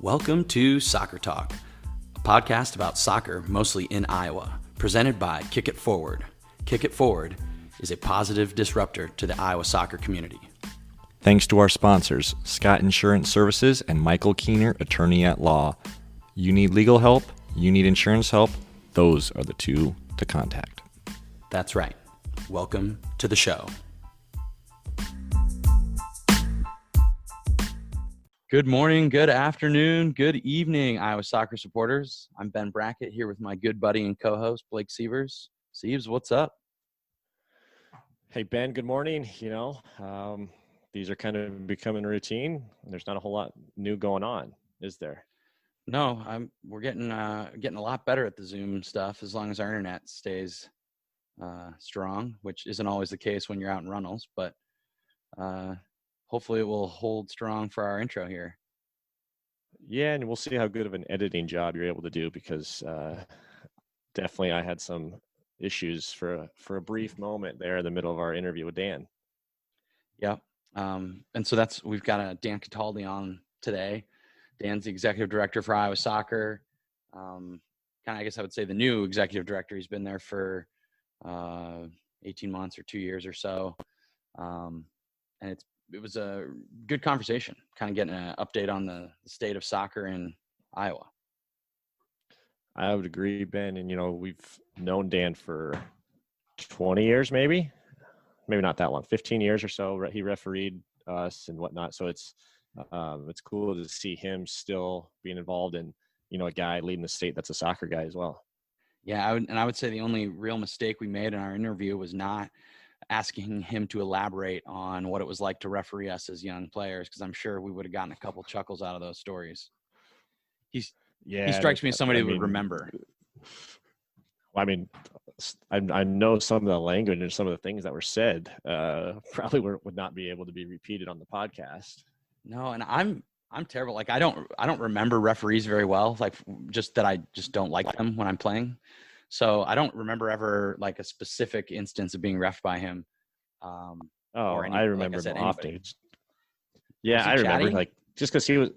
Welcome to Soccer Talk, a podcast about soccer, mostly in Iowa, presented by Kick It Forward. Kick It Forward is a positive disruptor to the Iowa soccer community. Thanks to our sponsors, Scott Insurance Services and Michael Keener, Attorney at Law. You need legal help, you need insurance help, those are the two to contact. That's right. Welcome to the show. Good morning, good afternoon, good evening, Iowa soccer supporters. I'm Ben Brackett here with my good buddy and co-host, Blake Sievers. Sieves, what's up? Hey, Ben, good morning. These are kind of becoming routine. There's not a whole lot new going on, is there? No, we're getting a lot better at the Zoom stuff as long as our internet stays strong, which isn't always the case when you're out in Runnels, but hopefully it will hold strong for our intro here. Yeah, and we'll see how good of an editing job you're able to do because definitely I had some issues for a brief moment there in the middle of our interview with Dan. Yeah. And so we've got Dan Cataldi on today. Dan's the executive director for Iowa Soccer. I guess I would say the new executive director. He's been there for 18 months or 2 years or so. And it was a good conversation, kind of getting an update on the state of soccer in Iowa. I would agree, Ben. And, we've known Dan for 20 years, maybe not that long, 15 years or so. He refereed us and whatnot. So it's cool to see him still being involved in, a guy leading the state that's a soccer guy as well. Yeah, I would say the only real mistake we made in our interview was not asking him to elaborate on what it was like to referee us as young players, because I'm sure we would have gotten a couple chuckles out of those stories. He strikes me as somebody who would remember. I know some of the language and some of the things that were said probably would not be able to be repeated on the podcast. No, and I'm terrible. Like I don't remember referees very well. Like just that I just don't like them when I'm playing. So I don't remember ever like a specific instance of being reffed by him. I remember him often. Yeah, I remember like just because he would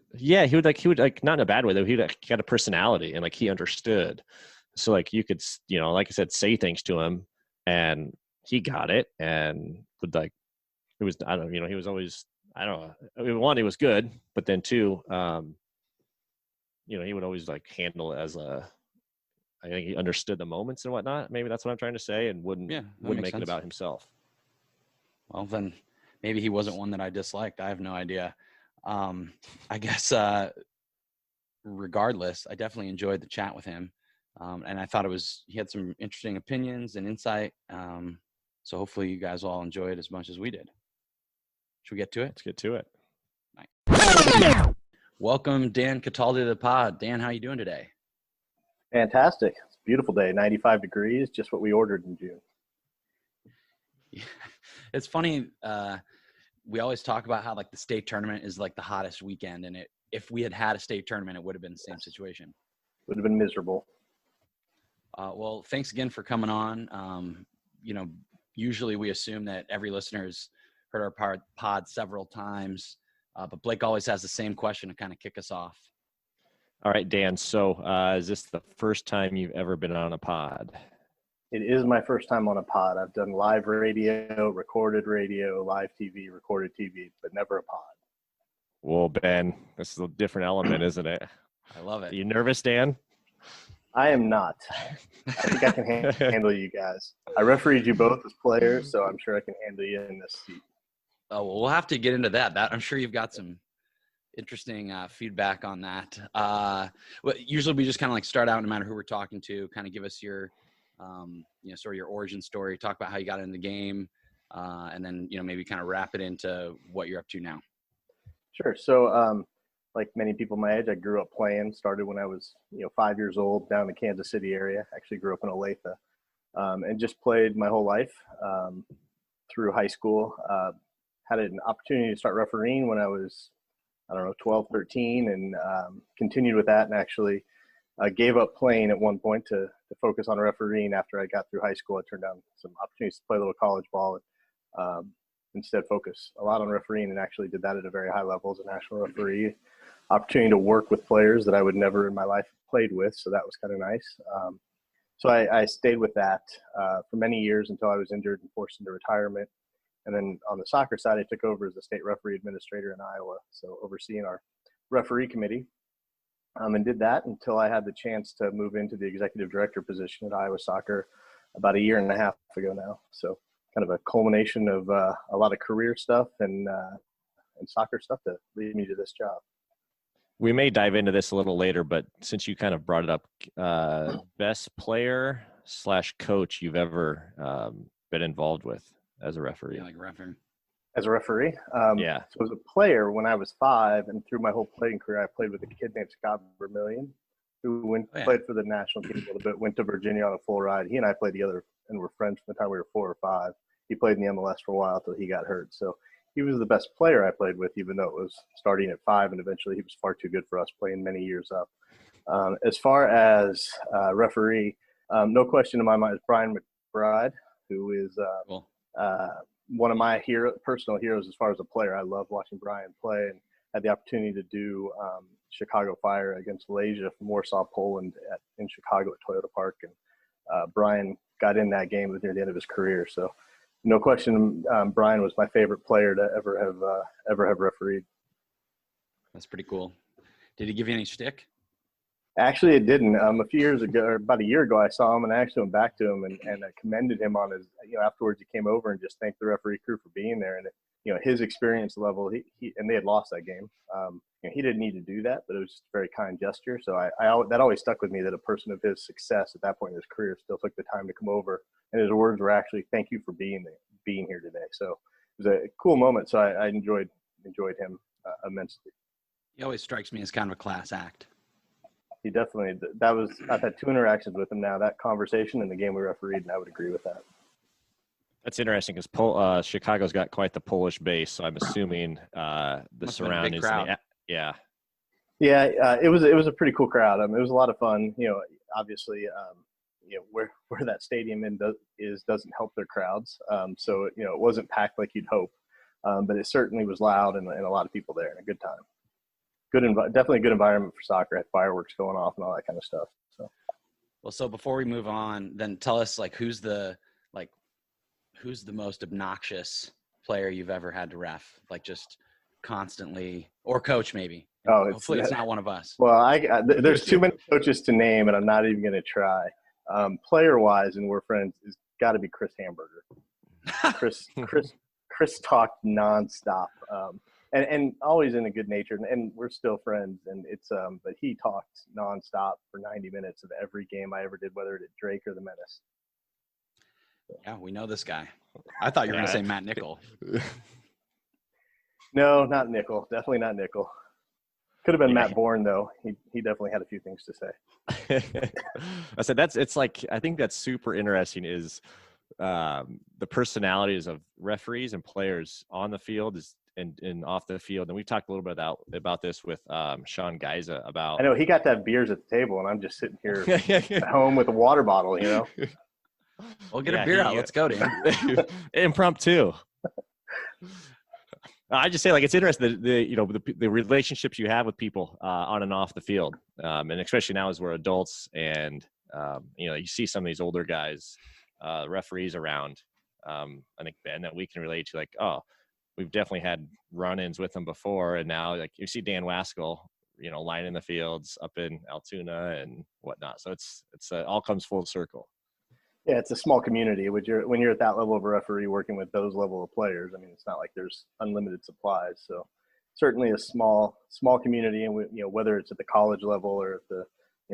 not in a bad way though. He had a personality and like he understood. So like you could, like I said, say things to him and he got it and would like, it was, I don't know, he was always, I don't know. I mean, one, he was good, but then two, he would always like handle it as I think he understood the moments and whatnot. Maybe that's what I'm trying to say, and wouldn't make it about himself. Well, then maybe he wasn't one that I disliked. I have no idea. I guess regardless, I definitely enjoyed the chat with him. And I thought he had some interesting opinions and insight. So hopefully you guys all enjoy it as much as we did. Should we get to it? Let's get to it. Nice. Welcome, Dan Cataldi to the pod. Dan, how are you doing today? Fantastic. It's a beautiful day, 95 degrees, just what we ordered in June. Yeah. It's funny. We always talk about how like the state tournament is like the hottest weekend. And if we had a state tournament, it would have been the same situation. Would have been miserable. Well, thanks again for coming on. Usually we assume that every listener's heard our pod several times, but Blake always has the same question to kind of kick us off. All right, Dan. So is this the first time you've ever been on a pod? It is my first time on a pod. I've done live radio, recorded radio, live TV, recorded TV, but never a pod. Well, Ben, this is a different element, isn't it? I love it. Are you nervous, Dan? I am not. I think I can handle you guys. I refereed you both as players, so I'm sure I can handle you in this seat. Oh, well, we'll have to get into that. I'm sure you've got some interesting feedback on that. Usually we just kind of like start out no matter who we're talking to, kind of give us your, sort of your origin story, talk about how you got into the game, and then, maybe kind of wrap it into what you're up to now. Sure. So, like many people my age, I grew up playing, started when I was, 5 years old down in the Kansas City area. Actually grew up in Olathe, and just played my whole life through high school. Had an opportunity to start refereeing when I was, 12, 13, and continued with that, and actually gave up playing at one point to focus on refereeing after I got through high school. I turned down some opportunities to play a little college ball. instead focus a lot on refereeing, and actually did that at a very high level as a national referee. Opportunity to work with players that I would never in my life have played with, so that was kind of nice. So I stayed with that for many years until I was injured and forced into retirement. And then on the soccer side, I took over as the state referee administrator in Iowa, so overseeing our referee committee, and did that until I had the chance to move into the executive director position at Iowa Soccer about a year and a half ago now. So kind of a culmination of a lot of career stuff and soccer stuff that lead me to this job. We may dive into this a little later, but since you kind of brought it up, best player / coach you've ever been involved with as a referee? Yeah, like a referee. As a referee? Yeah. So as a player, when I was 5, and through my whole playing career, I played with a kid named Scott Vermillion, who played for the national team a little bit, went to Virginia on a full ride. He and I played together and were friends from the time we were 4 or 5. He played in the MLS for a while until he got hurt. So he was the best player I played with, even though it was starting at 5, and eventually he was far too good for us, playing many years up. As far as referee, no question in my mind is Brian McBride, who is Cool. one of my personal heroes as far as a player. I love watching Brian play, and had the opportunity to do Chicago Fire against Malaysia from Warsaw, Poland in Chicago at Toyota Park. And Brian got in that game near the end of his career. So no question, Brian was my favorite player to ever have refereed. That's pretty cool. Did he give you any shtick? Actually, it didn't. A few years ago, or about a year ago, I saw him and I actually went back to him and I commended him on his, afterwards he came over and just thanked the referee crew for being there. And, his experience level, he and they had lost that game. He didn't need to do that, but it was just a very kind gesture. So that always stuck with me, that a person of his success at that point in his career still took the time to come over. And his words were actually, "Thank you for being here today." So it was a cool moment. So I enjoyed him immensely. He always strikes me as kind of a class act. He definitely, I've had 2 interactions with him now, that conversation and the game we refereed, and I would agree with that. That's interesting because Chicago's got quite the Polish base, so I'm assuming the surroundings. Yeah. Yeah, it was a pretty cool crowd. It was a lot of fun. Obviously, where that stadium doesn't help their crowds. So it wasn't packed like you'd hope, but it certainly was loud and a lot of people there and a good time. Definitely a good environment for soccer. Had fireworks going off and all that kind of stuff. So before we move on, then tell us who's the most obnoxious player you've ever had to ref, just constantly, or coach maybe. Hopefully it's not one of us. Well, there's too many coaches to name, and I'm not even going to try. Player wise, and we're friends, it's got to be Chris Hamburger. Chris talked nonstop. And always in a good nature, and we're still friends. And it's but he talked nonstop for 90 minutes of every game I ever did, whether it at Drake or the Menace. Yeah, we know this guy. I thought you were going to say Matt Nickell. No, not Nickell. Definitely not Nickell. Could have been Yeah. Matt Bourne though. He definitely had a few things to say. I said I think that's super interesting is the personalities of referees and players on the field and off the field. And we've talked a little bit about this with Sean Geiza about. I know he got to have beers at the table, and I'm just sitting here at home with a water bottle. We'll get a beer out. Let's go, Dan. Impromptu. I just say it's interesting the relationships you have with people on and off the field, and especially now as we're adults and you see some of these older guys, referees around. I think Ben that we can relate to we've definitely had run-ins with them before, and now you see Dan Waskell, lining the fields up in Altoona and whatnot. So it's all comes full circle. Yeah, it's a small community. When you're at that level of a referee working with those level of players, it's not like there's unlimited supplies. So certainly a small community, and whether it's at the college level or at the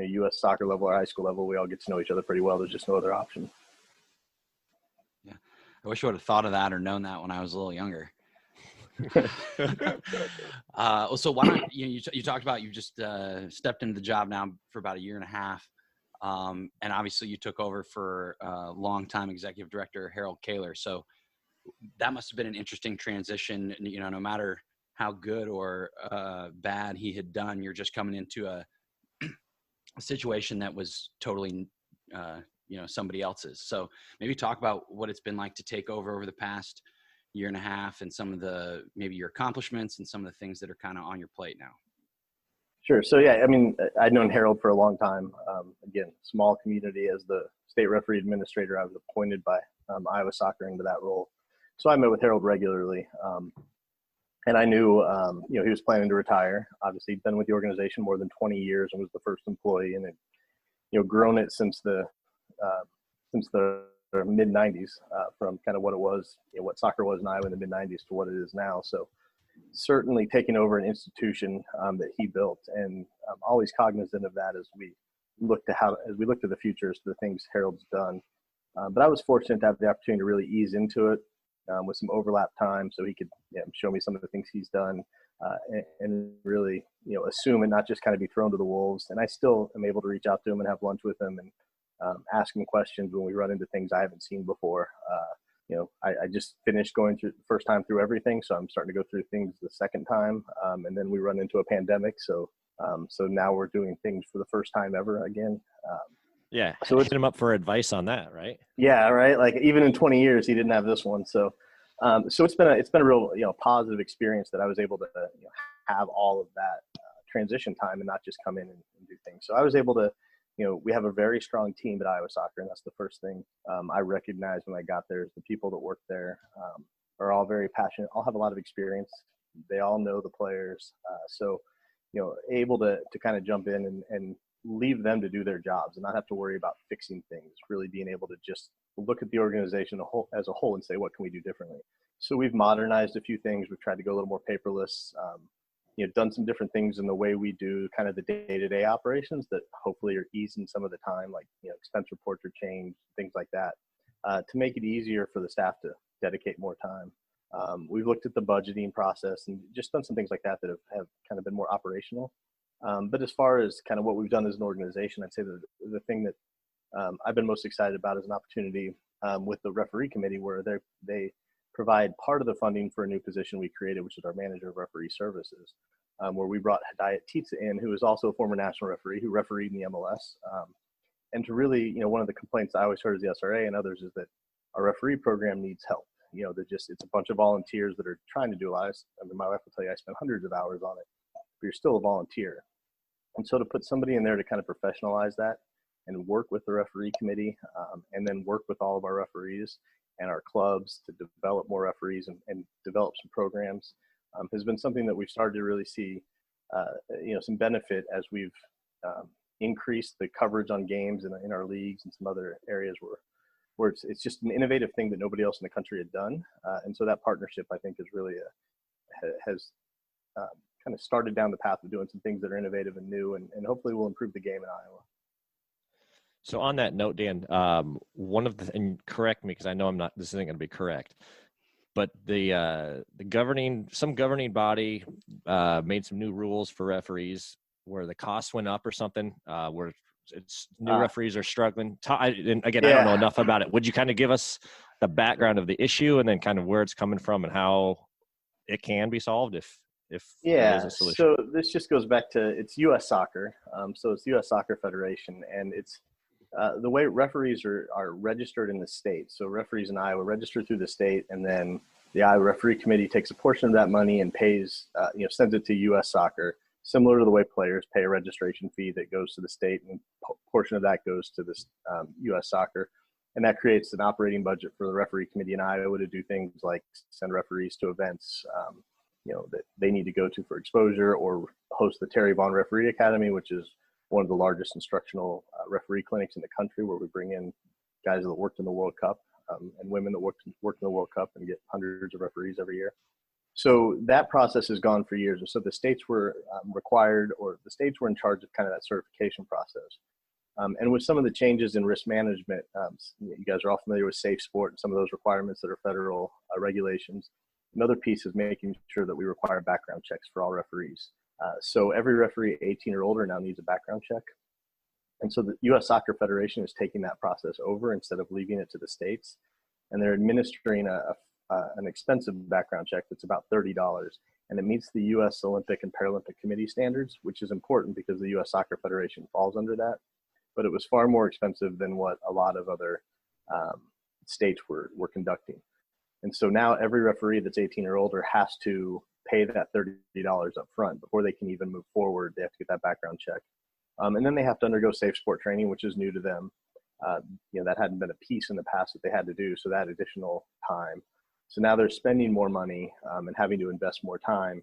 U.S. soccer level or high school level, we all get to know each other pretty well. There's just no other option. Yeah, I wish I would have thought of that or known that when I was a little younger. So why don't you talked about you just stepped into the job now for about a year and a half. And obviously you took over for longtime executive director Harold Kaler. So that must have been an interesting transition. No matter how good or bad he had done, you're just coming into a situation that was totally, somebody else's. So maybe talk about what it's been like to take over the past year and a half, and some of the maybe your accomplishments and some of the things that are kind of on your plate now. Sure. So yeah, I mean, I'd known Harold for a long time. Again, small community. As the state referee administrator, I was appointed by Iowa Soccer into that role. So I met with Harold regularly, and I knew, he was planning to retire. Obviously, he'd been with the organization more than 20 years and was the first employee, and had, grown it since the mid 90s, from kind of what it was, what soccer was in Iowa in the mid 90s to what it is now. So certainly taking over an institution that he built, and always cognizant of that as we look to the future, as to the things Harold's done. But I was fortunate to have the opportunity to really ease into it with some overlap time, so he could show me some of the things he's done, and really assume and not just kind of be thrown to the wolves. And I still am able to reach out to him and have lunch with him and ask him questions when we run into things I haven't seen before. I just finished going through the first time through everything, so I'm starting to go through things the second time, and then we run into a pandemic, so now we're doing things for the first time ever again. So hit him up for advice on that, right? Yeah, right. Like even in 20 years, he didn't have this one, so it's been a real positive experience that I was able to have all of that transition time and not just come in and do things. So I was able to. We have a very strong team at Iowa Soccer, and that's the first thing I recognized when I got there. Is the people that work there are all very passionate, all have a lot of experience. They all know the players. Able to kind of jump in and leave them to do their jobs and not have to worry about fixing things, really being able to just look at the organization as a whole and say, what can we do differently? So we've modernized a few things. We've tried to go a little more paperless. Done some different things in the way we do kind of the day-to-day operations that hopefully are easing some of the time, like, expense reports are changed, things like that, to make it easier for the staff to dedicate more time. We've looked at the budgeting process and just done some things like that have kind of been more operational. But as far as kind of what we've done as an organization, I'd say the thing that I've been most excited about is an opportunity with the referee committee, where they provide part of the funding for a new position we created, which is our manager of referee services, where we brought Hidayat Titsa in, who is also a former national referee who refereed in the MLS. And to really, one of the complaints I always heard as the SRA and others is that our referee program needs help. It's a bunch of volunteers that are trying to do a lot. My wife will tell you I spent hundreds of hours on it, but you're still a volunteer. And so to put somebody in there to kind of professionalize that and work with the referee committee, and then work with all of our referees and our clubs to develop more referees and develop some programs, has been something that we've started to really see, some benefit as we've increased the coverage on games in our leagues and some other areas where it's just an innovative thing that nobody else in the country had done. And so that partnership, I think, is really has kind of started down the path of doing some things that are innovative and new, and hopefully will improve the game in Iowa. So on that note, Dan, and correct me because I know this isn't going to be correct, but some governing body made some new rules for referees where the costs went up or something, where new referees are struggling. And again, I don't know enough about it. Would you kind of give us the background of the issue and then kind of where it's coming from and how it can be solved if there is a solution? So this just goes back to it's U.S. Soccer. So it's the U.S. Soccer Federation, and it's the way referees are registered in the state. So referees in Iowa register through the state, and then the Iowa Referee Committee takes a portion of that money and pays, sends it to U.S. Soccer, similar to the way players pay a registration fee that goes to the state, and a portion of that goes to this U.S. Soccer. And that creates an operating budget for the Referee Committee in Iowa to do things like send referees to events, that they need to go to for exposure, or host the Terry Vaughn Referee Academy, which is one of the largest instructional referee clinics in the country, where we bring in guys that worked in the World Cup and women that worked in the World Cup and get hundreds of referees every year. So that process has gone for years. And so the states were the states were in charge of kind of that certification process. And with some of the changes in risk management, you guys are all familiar with Safe Sport and some of those requirements that are federal regulations. Another piece is making sure that we require background checks for all referees. So every referee 18 or older now needs a background check. And so the U.S. Soccer Federation is taking that process over instead of leaving it to the states. And they're administering an expensive background check that's about $30. And it meets the U.S. Olympic and Paralympic Committee standards, which is important because the U.S. Soccer Federation falls under that. But it was far more expensive than what a lot of other states were conducting. And so now every referee that's 18 or older has to pay that $30 up front before they can even move forward. They have to get that background check. And then they have to undergo safe sport training, which is new to them. That hadn't been a piece in the past that they had to do. So that additional time. So now they're spending more money and having to invest more time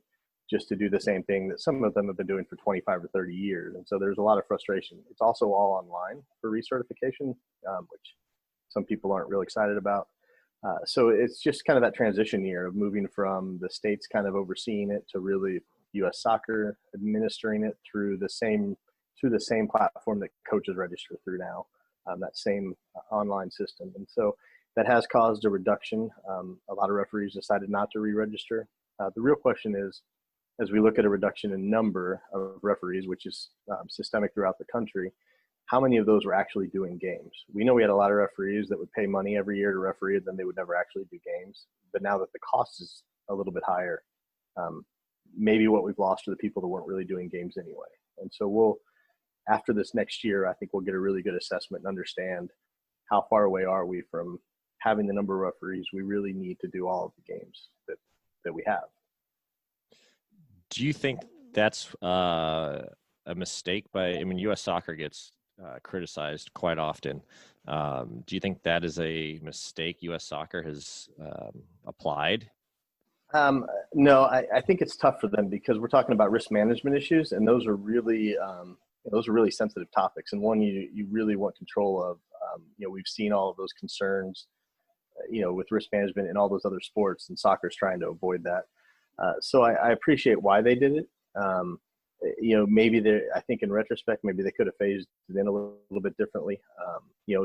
just to do the same thing that some of them have been doing for 25 or 30 years. And so there's a lot of frustration. It's also all online for recertification, which some people aren't really excited about. So it's just kind of that transition year of moving from the states kind of overseeing it to really U.S. Soccer administering it through the same platform that coaches register through now, that same online system. And so that has caused a reduction. A lot of referees decided not to re-register. The real question is, as we look at a reduction in number of referees, which is systemic throughout the country, how many of those were actually doing games? We know we had a lot of referees that would pay money every year to referee, and then they would never actually do games. But now that the cost is a little bit higher, maybe what we've lost are the people that weren't really doing games anyway. And so after this next year, I think we'll get a really good assessment and understand how far away are we from having the number of referees we really need to do all of the games that we have. Do you think that's a mistake U.S. Soccer gets criticized quite often. Do you think that is a mistake U.S. Soccer has applied? No, I think it's tough for them because we're talking about risk management issues, and those are really sensitive topics, and one you really want control of. We've seen all of those concerns, with risk management in all those other sports, and soccer's trying to avoid that. So I appreciate why they did it. Maybe I think in retrospect, maybe they could have phased it in a little bit differently.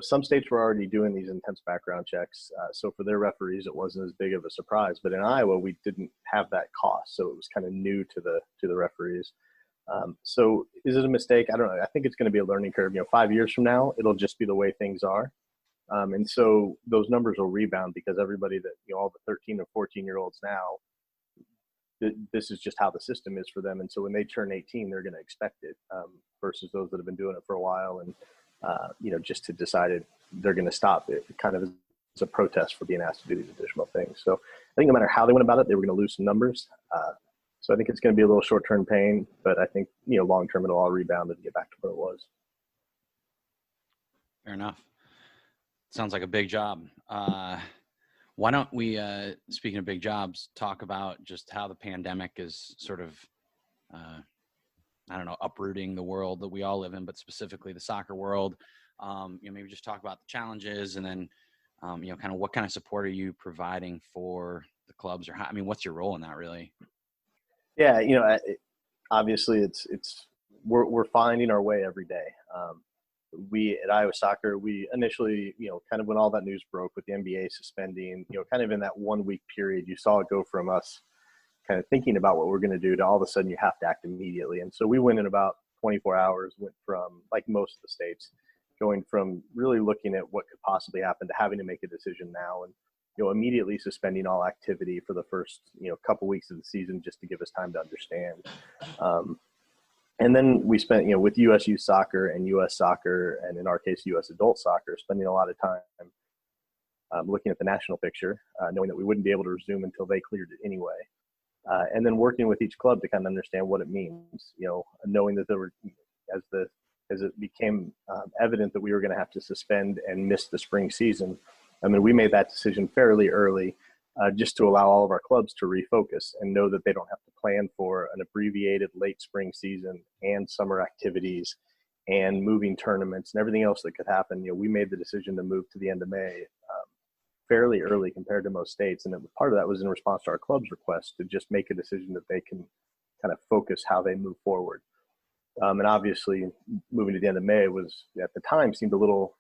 Some states were already doing these intense background checks. So for their referees, it wasn't as big of a surprise, but in Iowa, we didn't have that cost. So it was kind of new to the referees. So is it a mistake? I don't know. I think it's going to be a learning curve. 5 years from now, it'll just be the way things are. And so those numbers will rebound because everybody that, all the 13 or 14-year-olds now, this is just how the system is for them. And so when they turn 18, they're going to expect it versus those that have been doing it for a while and, just had decided they're going to stop it. It kind of is a protest for being asked to do these additional things. So I think no matter how they went about it, they were going to lose some numbers. So I think it's going to be a little short-term pain, but I think, long-term it'll all rebound and get back to where it was. Fair enough. Sounds like a big job. Why don't we, speaking of big jobs, talk about just how the pandemic is sort of, uprooting the world that we all live in, but specifically the soccer world. Maybe just talk about the challenges and then, kind of what kind of support are you providing for the clubs or what's your role in that really? Yeah, obviously we're finding our way every day. We at Iowa Soccer, we initially, kind of when all that news broke with the NBA suspending, kind of in that 1 week period, you saw it go from us kind of thinking about what we're going to do to all of a sudden you have to act immediately. And so we went in about 24 hours, went from, like most of the states, going from really looking at what could possibly happen to having to make a decision now and, immediately suspending all activity for the first, couple weeks of the season just to give us time to understand. And then we spent, with U.S. Youth Soccer and U.S. Soccer, and in our case, U.S. Adult Soccer, spending a lot of time looking at the national picture, knowing that we wouldn't be able to resume until they cleared it anyway. And then working with each club to kind of understand what it means, knowing that there were, as it became evident that we were going to have to suspend and miss the spring season. We made that decision fairly early, just to allow all of our clubs to refocus and know that they don't have to plan for an abbreviated late spring season and summer activities and moving tournaments and everything else that could happen. We made the decision to move to the end of May fairly early compared to most states. And part of that was in response to our club's request to just make a decision that they can kind of focus how they move forward. And obviously moving to the end of May was at the time seemed a little,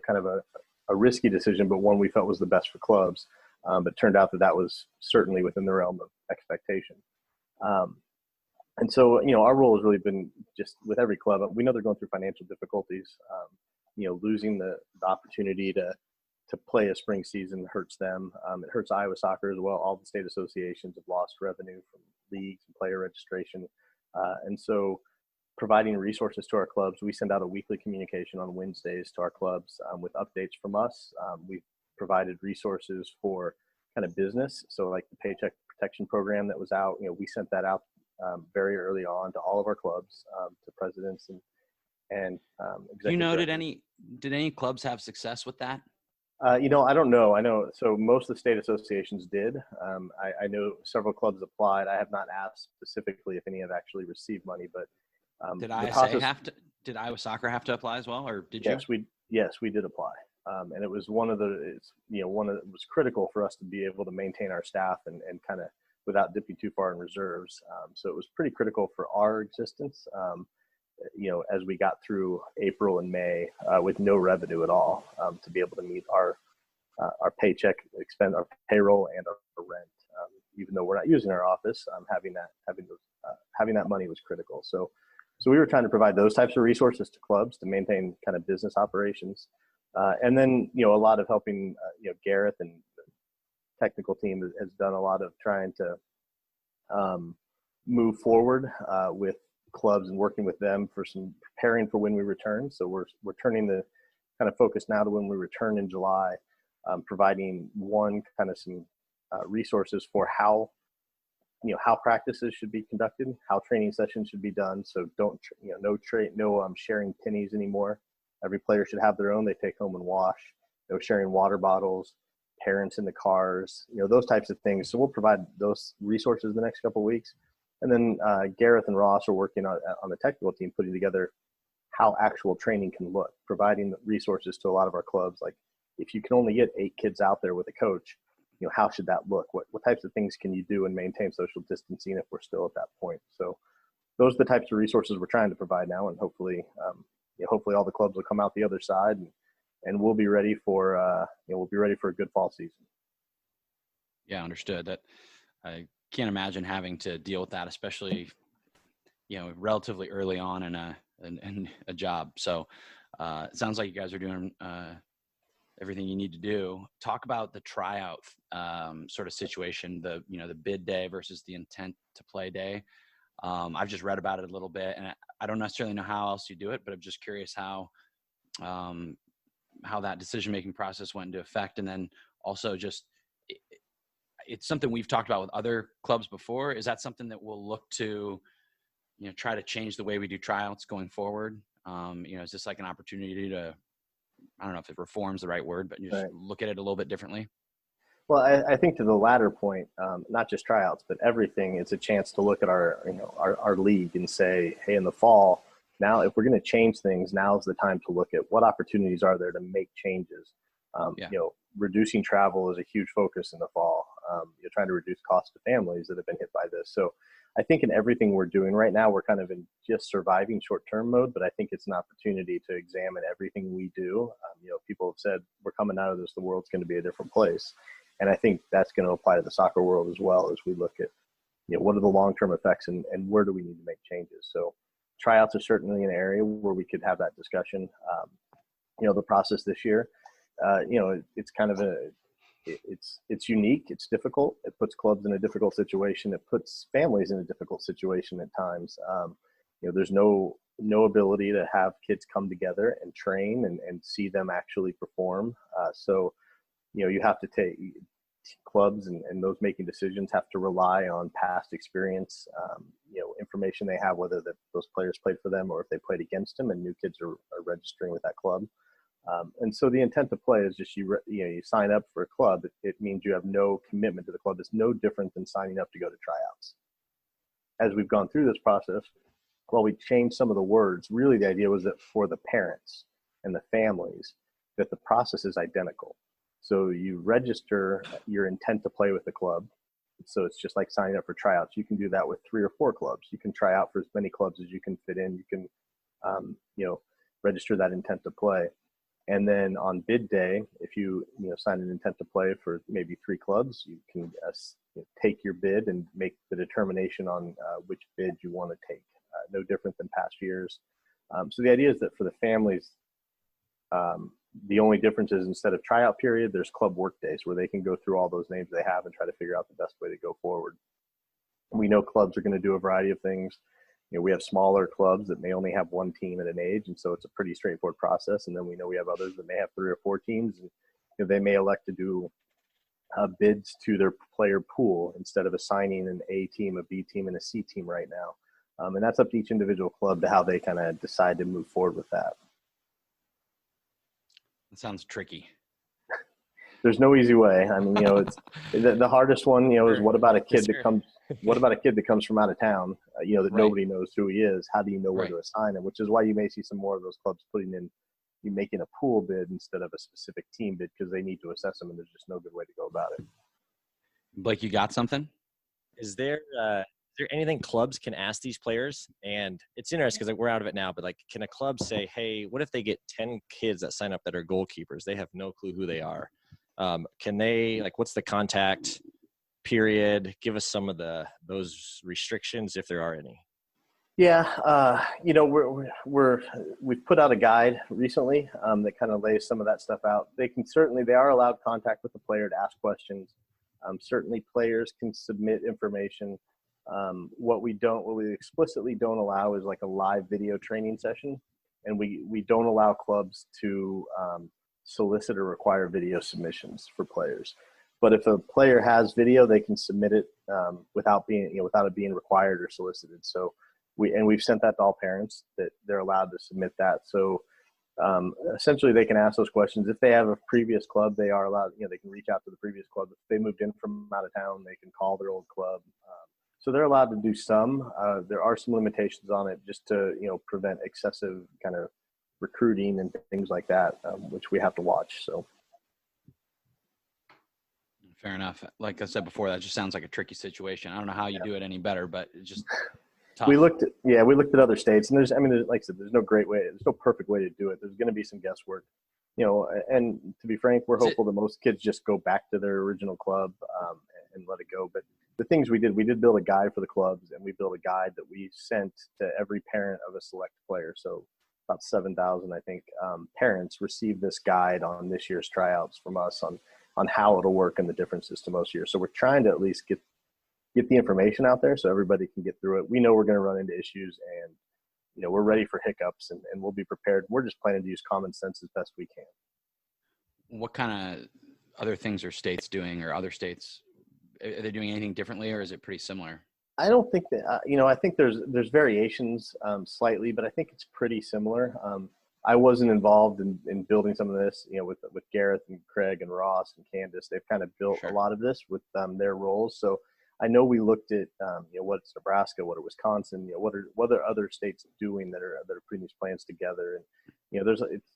kind of a risky decision, but one we felt was the best for clubs. But turned out that was certainly within the realm of expectation. And so, our role has really been just with every club. We know they're going through financial difficulties. Losing the opportunity to play a spring season hurts them. It hurts Iowa Soccer as well. All the state associations have lost revenue from leagues and player registration. And so providing resources to our clubs, we send out a weekly communication on Wednesdays to our clubs with updates from us. We've provided resources for kind of business. So like the Paycheck Protection Program that was out, we sent that out very early on to all of our clubs, to presidents and Do you executive know, directors. did any clubs have success with that? I don't know. I know. So most of the state associations did. I know several clubs applied. I have not asked specifically if any have actually received money, but Did the ISA process. have to? Did Iowa Soccer have to apply as well, or did you? Yes, we did apply, and it was it was critical for us to be able to maintain our staff and kind of without dipping too far in reserves. So it was pretty critical for our existence. As we got through April and May with no revenue at all, to be able to meet our paycheck expense, our payroll, and our rent. Even though we're not using our office, having that money was critical. So we were trying to provide those types of resources to clubs to maintain kind of business operations, and then a lot of helping. Gareth and the technical team has done a lot of trying to move forward with clubs and working with them for some preparing for when we return. So we're turning the kind of focus now to when we return in July, providing some resources for how practices should be conducted, how training sessions should be done. So no sharing pennies anymore. Every player should have their own. They take home and wash. No sharing water bottles, parents in the cars, those types of things. So we'll provide those resources the next couple of weeks. And then Gareth and Ross are working on the technical team, putting together how actual training can look, providing resources to a lot of our clubs. Like if you can only get 8 kids out there with a coach, how should that look? What types of things can you do and maintain social distancing if we're still at that point? So those are the types of resources we're trying to provide now, and hopefully all the clubs will come out the other side, and we'll be ready for a good fall season. Yeah, understood. That I can't imagine having to deal with that, especially relatively early on in a job. So it sounds like you guys are doing everything you need to do. Talk about the tryout sort of situation, the bid day versus the intent to play day. I've just read about it a little bit, and I don't necessarily know how else you do it, but I'm just curious how that decision-making process went into effect. And then also just, it's something we've talked about with other clubs before. Is that something that we'll look to, try to change the way we do tryouts going forward? Is this like an opportunity to, I don't know if it reforms the right word, but you just Right. look at it a little bit differently? Well, I think to the latter point, not just tryouts, but everything, it's a chance to look at our league and say, hey, in the fall, now if we're going to change things, now's the time to look at what opportunities are there to make changes. Reducing travel is a huge focus in the fall. You're trying to reduce costs to families that have been hit by this. So I think in everything we're doing right now, we're kind of in just surviving short-term mode, but I think it's an opportunity to examine everything we do. People have said we're coming out of this, the world's going to be a different place. And I think that's going to apply to the soccer world as well, as we look at, what are the long-term effects and where do we need to make changes? So tryouts are certainly an area where we could have that discussion. The process this year, it's kind of it's unique. It's difficult. It puts clubs in a difficult situation. It puts families in a difficult situation at times. There's no ability to have kids come together and train and see them actually perform. So you have to take clubs and those making decisions have to rely on past experience, information they have, whether those players played for them or if they played against them, and new kids are registering with that club. And so the intent to play is just you sign up for a club. It means you have no commitment to the club. It's no different than signing up to go to tryouts. As we've gone through this process, while we changed some of the words, really the idea was that for the parents and the families, that the process is identical. So you register your intent to play with the club. So it's just like signing up for tryouts. You can do that with 3 or 4 clubs. You can try out for as many clubs as you can fit in. You can, register that intent to play. And then on bid day, if you sign an intent to play for maybe 3 clubs, you can take your bid and make the determination on which bid you want to take. No different than past years. So the idea is that for the families, the only difference is instead of tryout period, there's club work days where they can go through all those names they have and try to figure out the best way to go forward. We know clubs are going to do a variety of things. We have smaller clubs that may only have 1 team at an age, and so it's a pretty straightforward process. And then we know we have others that may have 3 or 4 teams, and they may elect to do bids to their player pool instead of assigning an A team, a B team, and a C team right now. And that's up to each individual club to how they kind of decide to move forward with that. That sounds tricky. There's no easy way. I mean, it's the hardest one, is what about a kid that comes from out of town, that nobody knows who he is? How do you know where to assign him? Which is why you may see some more of those clubs making a pool bid instead of a specific team bid, because they need to assess them, and there's just no good way to go about it. Blake, you got something? Is there anything clubs can ask these players? And it's interesting because we're out of it now, but like, can a club say, hey, what if they get 10 kids that sign up that are goalkeepers? They have no clue who they are. Can they, like, what's the contact period? Give us some of those restrictions if there are any. Yeah, we've put out a guide recently that kind of lays some of that stuff out. They are allowed contact with the player to ask questions. Certainly players can submit information. What we explicitly don't allow is like a live video training session, and we don't allow clubs to solicit or require video submissions for players. But if a player has video, they can submit it without it being required or solicited. So we've sent that to all parents that they're allowed to submit that. So essentially they can ask those questions. If they have a previous club, they are allowed, they can reach out to the previous club. If they moved in from out of town, they can call their old club. So they're allowed to do some. There are some limitations on it just to, prevent excessive kind of recruiting and things like that, which we have to watch. So. Fair enough. Like I said before, that just sounds like a tricky situation. I don't know how you do it any better, but it's just tough. We looked at other states, and there's like I said, there's no perfect way to do it. There's going to be some guesswork, and to be frank, we're hopeful that most kids just go back to their original club and let it go. But the things we did build a guide for the clubs, and we built a guide that we sent to every parent of a select player. So about 7,000, I think, parents received this guide on this year's tryouts from us on how it'll work and the differences to most years. So we're trying to at least get the information out there so everybody can get through it. We know we're going to run into issues, and we're ready for hiccups, and we'll be prepared. We're just planning to use common sense as best we can. What kind of other things are states doing, or other states? Are they doing anything differently, or is it pretty similar? I don't think that, I think there's variations slightly, but I think it's pretty similar. I wasn't involved in building some of this, with Gareth and Craig and Ross and Candace. They've kind of built a lot of this with their roles. So I know we looked at, what's Nebraska, what are Wisconsin, what are other states doing that are putting these plans together. And,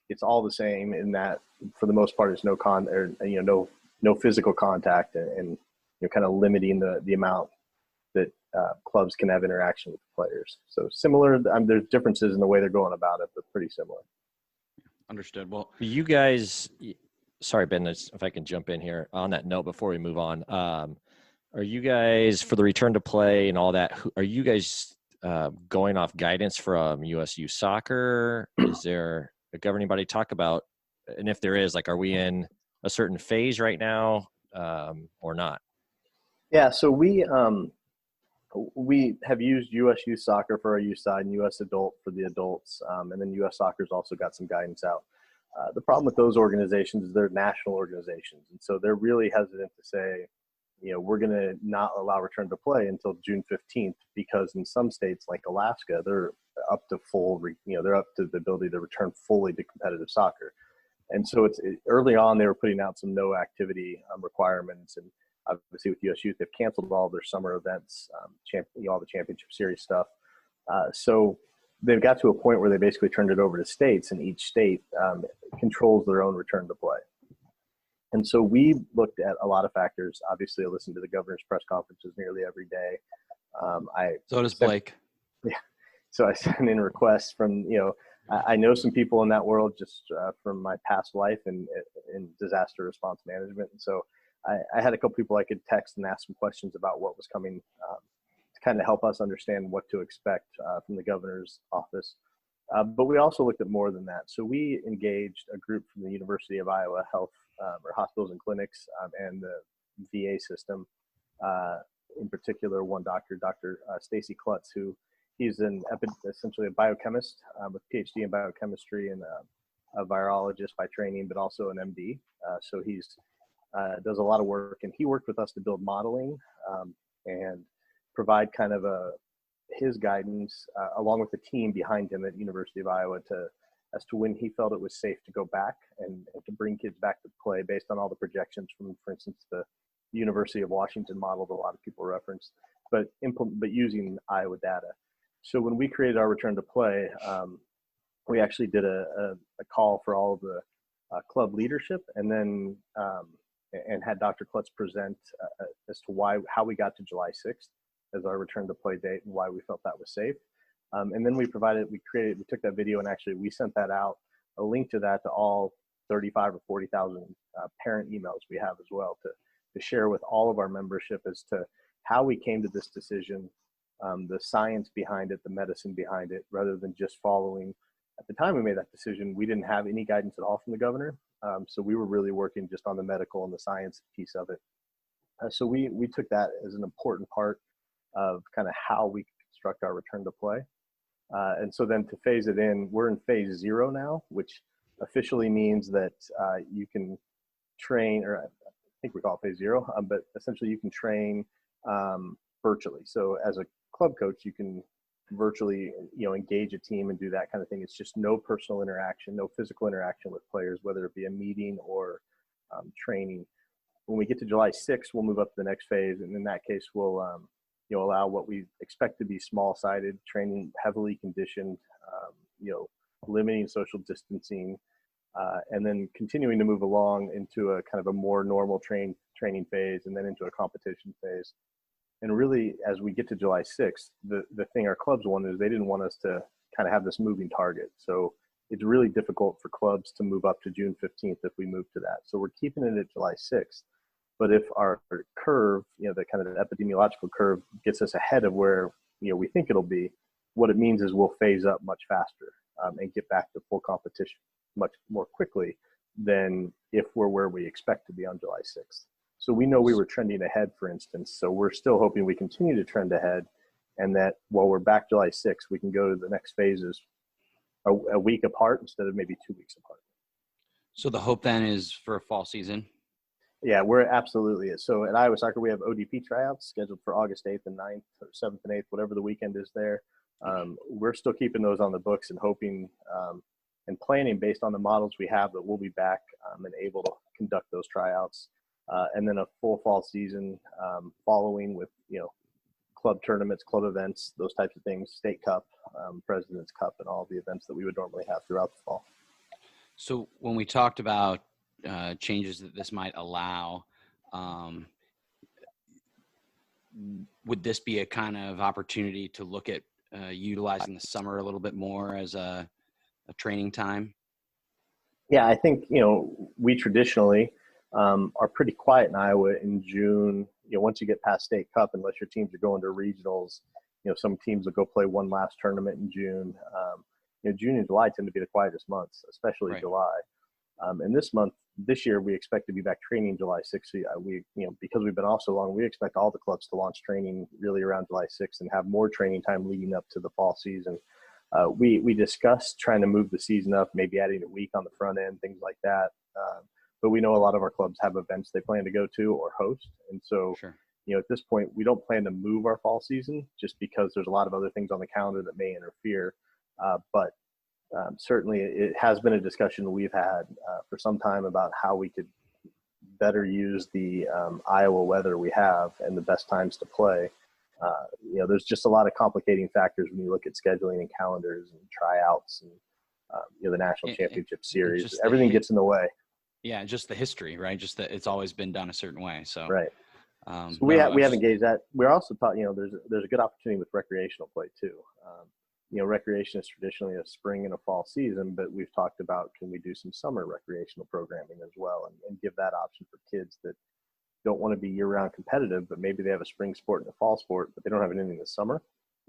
it's all the same in that for the most part, it's no physical contact and kind of limiting the amount that clubs can have interaction with players. So similar, there's differences in the way they're going about it, but pretty similar. Understood. Well, you guys, sorry, Ben, if I can jump in here on that note before we move on. Are you guys, for the return to play and all that, are you guys going off guidance from USU Soccer? Is there a governing body talk about, and if there is, like, are we in a certain phase right now or not? Yeah, so we have used USU Soccer for our youth side and US Adult for the adults, and then US Soccer's also got some guidance out. The problem with those organizations is they're national organizations, and so they're really hesitant to say, we're going to not allow return to play until June 15th, because in some states like Alaska, they're up to they're up to the ability to return fully to competitive soccer. And so early on, they were putting out some no activity requirements, and obviously with US Youth, they've canceled all their summer events, all the championship series stuff. So they've got to a point where they basically turned it over to states, and each state controls their own return to play. And so we looked at a lot of factors. Obviously, I listen to the governor's press conferences nearly every day. So does Blake. Yeah. So I sent in requests from, I know some people in that world just from my past life in disaster response management. And so I had a couple people I could text and ask some questions about what was coming to kind of help us understand what to expect from the governor's office. But we also looked at more than that. So we engaged a group from the University of Iowa Health or Hospitals and Clinics and the VA system. In particular, one doctor, Dr. Stacy Klutz, who he's essentially a biochemist with PhD in biochemistry and a virologist by training, but also an MD. So he's does a lot of work, and he worked with us to build modeling and provide kind of his guidance along with the team behind him at University of Iowa as to when he felt it was safe to go back and to bring kids back to play based on all the projections from, for instance, the University of Washington model that a lot of people reference, but using Iowa data. So when we created our return to play, we actually did a call for all of the club leadership, and then and had Dr. Klutz present as to how we got to July 6th as our return to play date and why we felt that was safe. And then we took that video, and actually we sent that out, a link to that to all 35 or 40,000 parent emails we have as well to share with all of our membership as to how we came to this decision, the science behind it, the medicine behind it, rather than just following. At the time we made that decision, we didn't have any guidance at all from the governor. So we were really working just on the medical and the science piece of it. So we took that as an important part of kind of how we construct our return to play. And so then to phase it in, we're in phase 0 now, which officially means that you can train, or I think we call it phase 0, but essentially you can train virtually. So as a club coach, you can virtually, engage a team and do that kind of thing. It's just no personal interaction, no physical interaction with players, whether it be a meeting or training. When we get to July 6th, we'll move up to the next phase, and in that case, we'll allow what we expect to be small-sided training, heavily conditioned, limiting social distancing, and then continuing to move along into a kind of a more normal training phase, and then into a competition phase. And really, as we get to July 6th, the thing our clubs wanted is they didn't want us to kind of have this moving target. So it's really difficult for clubs to move up to June 15th if we move to that. So we're keeping it at July 6th. But if our curve, the kind of the epidemiological curve gets us ahead of where, we think it'll be, what it means is we'll phase up much faster and get back to full competition much more quickly than if we're where we expect to be on July 6th. So we know we were trending ahead, for instance. So we're still hoping we continue to trend ahead, and that while we're back July 6th, we can go to the next phases a week apart instead of maybe 2 weeks apart. So the hope then is for a fall season? Yeah, we're absolutely it. So at Iowa Soccer, we have ODP tryouts scheduled for August 8th and 9th, or 7th and 8th, whatever the weekend is there. We're still keeping those on the books and hoping and planning based on the models we have that we'll be back and able to conduct those tryouts. And then a full fall season following with, club tournaments, club events, those types of things, State Cup, President's Cup, and all the events that we would normally have throughout the fall. So when we talked about changes that this might allow, would this be a kind of opportunity to look at utilizing the summer a little bit more as a training time? Yeah, I think, we traditionally are pretty quiet in Iowa in June. Once you get past State Cup, unless your teams are going to regionals, some teams will go play one last tournament in June. June and July tend to be the quietest months, especially right. July. And this year, we expect to be back training July 6th. Because we've been off so long, we expect all the clubs to launch training really around July 6th and have more training time leading up to the fall season. We discussed trying to move the season up, maybe adding a week on the front end, things like that. But we know a lot of our clubs have events they plan to go to or host. And so, Sure. At this point, we don't plan to move our fall season just because there's a lot of other things on the calendar that may interfere. But certainly it has been a discussion we've had for some time about how we could better use the Iowa weather we have and the best times to play. There's just a lot of complicating factors when you look at scheduling and calendars and tryouts and the national championship series. Everything gets in the way. Yeah, just the history, right? Just that it's always been done a certain way. So right. So we have engaged that. We're also taught, there's a good opportunity with recreational play too. Recreation is traditionally a spring and a fall season, but we've talked about, can we do some summer recreational programming as well and give that option for kids that don't want to be year-round competitive, but maybe they have a spring sport and a fall sport, but they don't have anything this summer,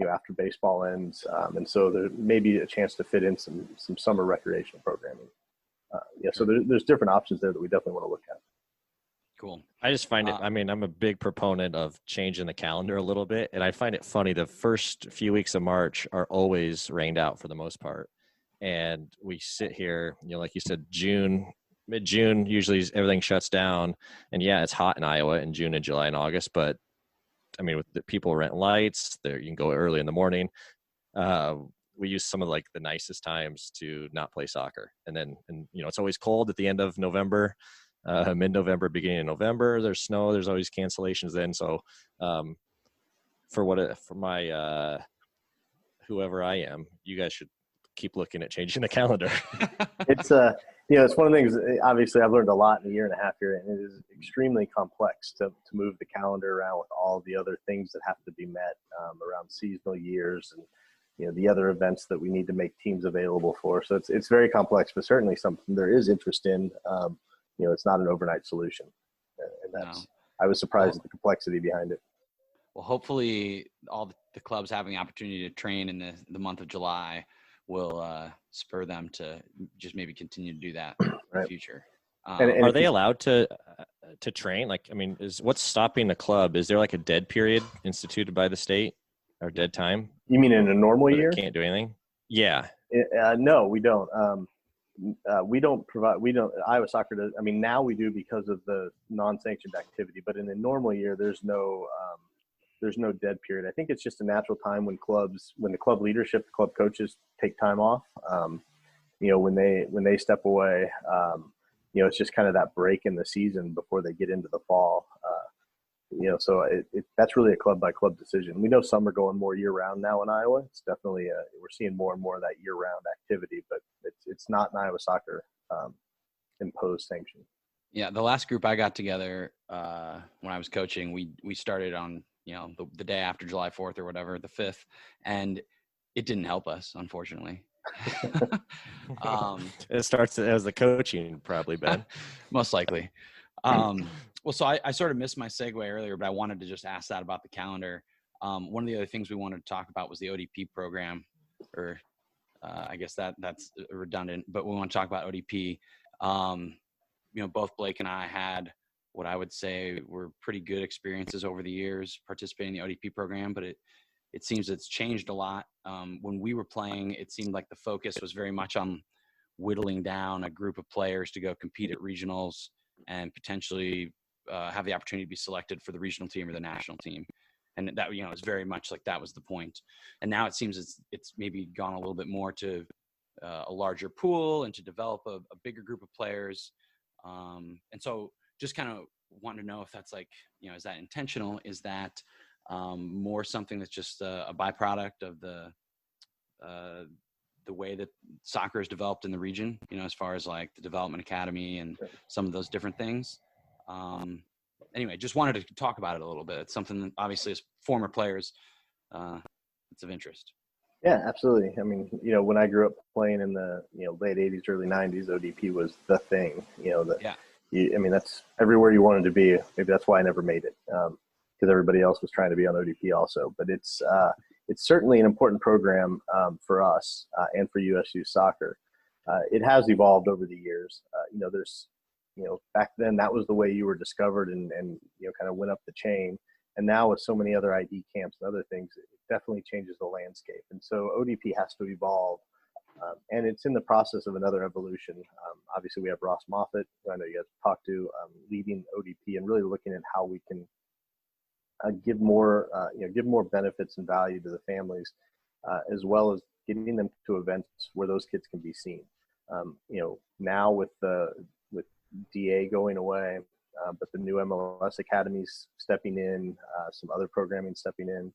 after baseball ends. And so there may be a chance to fit in some summer recreational programming. So there's different options there that we definitely want to look at. Cool. I just find it, I'm a big proponent of changing the calendar a little bit. And I find it funny. The first few weeks of March are always rained out for the most part. And we sit here, like you said, June mid-June, usually everything shuts down. And yeah, it's hot in Iowa in June and July and August, but I mean, with the people rent lights there, you can go early in the morning. We use some of like the nicest times to not play soccer. And it's always cold at the end of November, mid-November, beginning of November, there's snow, there's always cancellations then. So, for my, whoever I am, you guys should keep looking at changing the calendar. It's it's one of the things. Obviously, I've learned a lot in a year and a half here, and it is extremely complex to move the calendar around with all the other things that have to be met around seasonal years and the other events that we need to make teams available for. So it's very complex, but certainly something there is interest in. It's not an overnight solution, and that's. I was surprised at the complexity behind it. Well, hopefully, all the clubs having the opportunity to train in the month of July will spur them to just maybe continue to do that in the future. And are they allowed to train? Like, I mean, what's stopping the club? Is there like a dead period instituted by the state or dead time? You mean in a normal year? Can't do anything? Yeah. No, we don't. Iowa Soccer does. I mean, now we do because of the non-sanctioned activity, but in a normal year, there's no dead period. I think it's just a natural time when the club leadership, the club coaches take time off. When they step away, it's just kind of that break in the season before they get into the fall. So that's really a club by club decision. We know some are going more year round now in Iowa. It's definitely we're seeing more and more of that year round activity, but it's not an Iowa Soccer imposed sanction. Yeah, the last group I got together when I was coaching, we started on the day after July 4th or whatever, the 5th, and it didn't help us, unfortunately. It starts as the coaching, probably, Ben. Most likely. Well, so I sort of missed my segue earlier, but I wanted to just ask that about the calendar. One of the other things we wanted to talk about was the ODP program, or I guess that's redundant, but we want to talk about ODP. Both Blake and I had what I would say were pretty good experiences over the years participating in the ODP program, but it seems it's changed a lot. When we were playing, it seemed like the focus was very much on whittling down a group of players to go compete at regionals and potentially have the opportunity to be selected for the regional team or the national team. And that, is very much like that was the point. And now it seems it's maybe gone a little bit more to a larger pool and to develop a bigger group of players. And so just kind of want to know if that's like, is that intentional? Is that more something that's just a byproduct of the way that soccer is developed in the region, as far as like the development academy and some of those different things. Anyway, just wanted to talk about it a little bit. It's something that obviously as former players, it's of interest. Yeah, absolutely. I mean, when I grew up playing in the, late 80s, early 90s, ODP was the thing, that's everywhere you wanted to be. Maybe that's why I never made it. Because everybody else was trying to be on ODP also, but it's certainly an important program for us and for USU soccer. It has evolved over the years. There's, back then that was the way you were discovered and kind of went up the chain. And now with so many other ID camps and other things, it definitely changes the landscape. And so ODP has to evolve. And it's in the process of another evolution. Obviously, we have Ross Moffett, who I know you guys talked to, leading ODP and really looking at how we can give more benefits and value to the families, as well as getting them to events where those kids can be seen. Now with DA going away, but the new MLS academies stepping in, some other programming stepping in.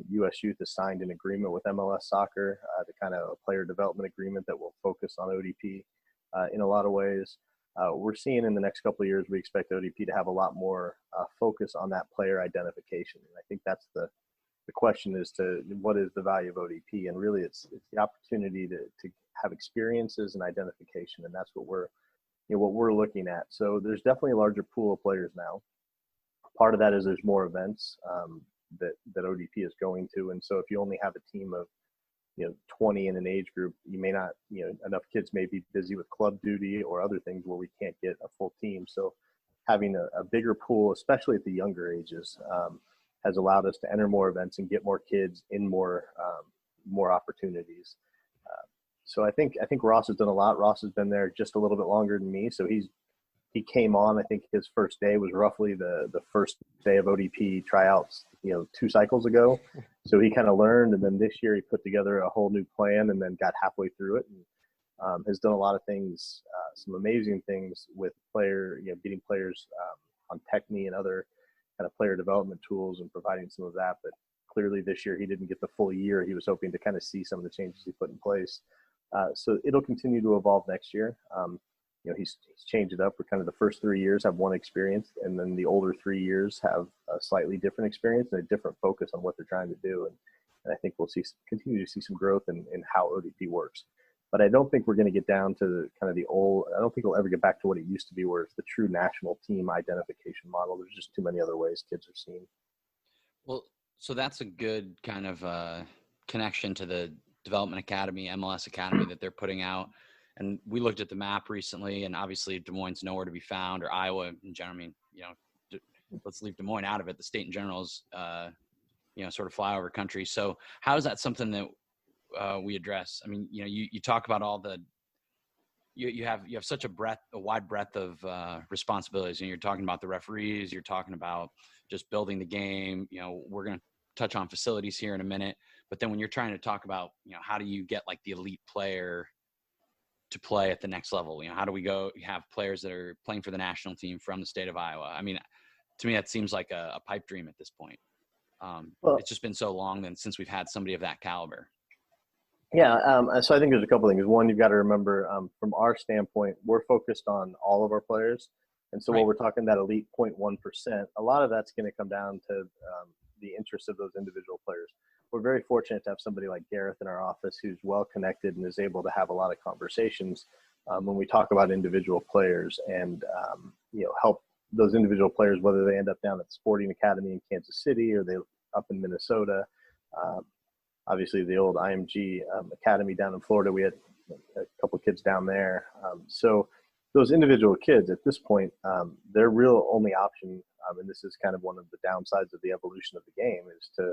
US Youth has signed an agreement with MLS Soccer, the kind of a player development agreement that will focus on ODP in a lot of ways. We're seeing in the next couple of years, we expect ODP to have a lot more focus on that player identification. And I think that's the question is to what is the value of ODP? And really it's the opportunity to have experiences and identification. And that's what we're looking at. So there's definitely a larger pool of players now. Part of that is there's more events that ODP is going to. And so if you only have a team of 20 in an age group, you may not, enough kids may be busy with club duty or other things where we can't get a full team. So having a bigger pool, especially at the younger ages, has allowed us to enter more events and get more kids in more opportunities. So I think Ross has done a lot. Ross has been there just a little bit longer than me. So he came on, I think his first day was roughly the first day of ODP tryouts, 2 cycles ago. So he kind of learned, and then this year he put together a whole new plan and then got halfway through it, and has done a lot of things, some amazing things with getting players on Techni and other kind of player development tools and providing some of that. But clearly this year he didn't get the full year. He was hoping to kind of see some of the changes he put in place. So it'll continue to evolve next year. He's changed it up. We're kind of the first 3 years have one experience, and then the older 3 years have a slightly different experience and a different focus on what they're trying to do. And I think we'll continue to see some growth in how ODP works. But I don't think we're going to get down to kind of the old. I don't think we'll ever get back to what it used to be, where it's the true national team identification model. There's just too many other ways kids are seen. Well, so that's a good kind of connection to the Development Academy, MLS Academy that they're putting out. And we looked at the map recently, and obviously Des Moines is nowhere to be found, or Iowa in general. I mean, let's leave Des Moines out of it. The state in general is, sort of flyover country. So how is that something that we address? I mean, you talk about all the, you have such a wide breadth of responsibilities, and you're talking about the referees, you're talking about just building the game. We're going to touch on facilities here in a minute, but then when you're trying to talk about, how do you get like the elite player to play at the next level? How do we go have players that are playing for the national team from the state of Iowa? I mean, to me, that seems like a pipe dream at this point. It's just been so long since we've had somebody of that caliber. Yeah. So I think there's a couple things. One, you've got to remember, from our standpoint, we're focused on all of our players. And so while we're talking that elite 0.1%, a lot of that's going to come down to the interests of those individual players. We're very fortunate to have somebody like Gareth in our office who's well connected and is able to have a lot of conversations when we talk about individual players and, help those individual players, whether they end up down at Sporting Academy in Kansas City or they up in Minnesota. Obviously the old IMG Academy down in Florida, we had a couple kids down there. So those individual kids at this point, their real only option, and this is kind of one of the downsides of the evolution of the game, is to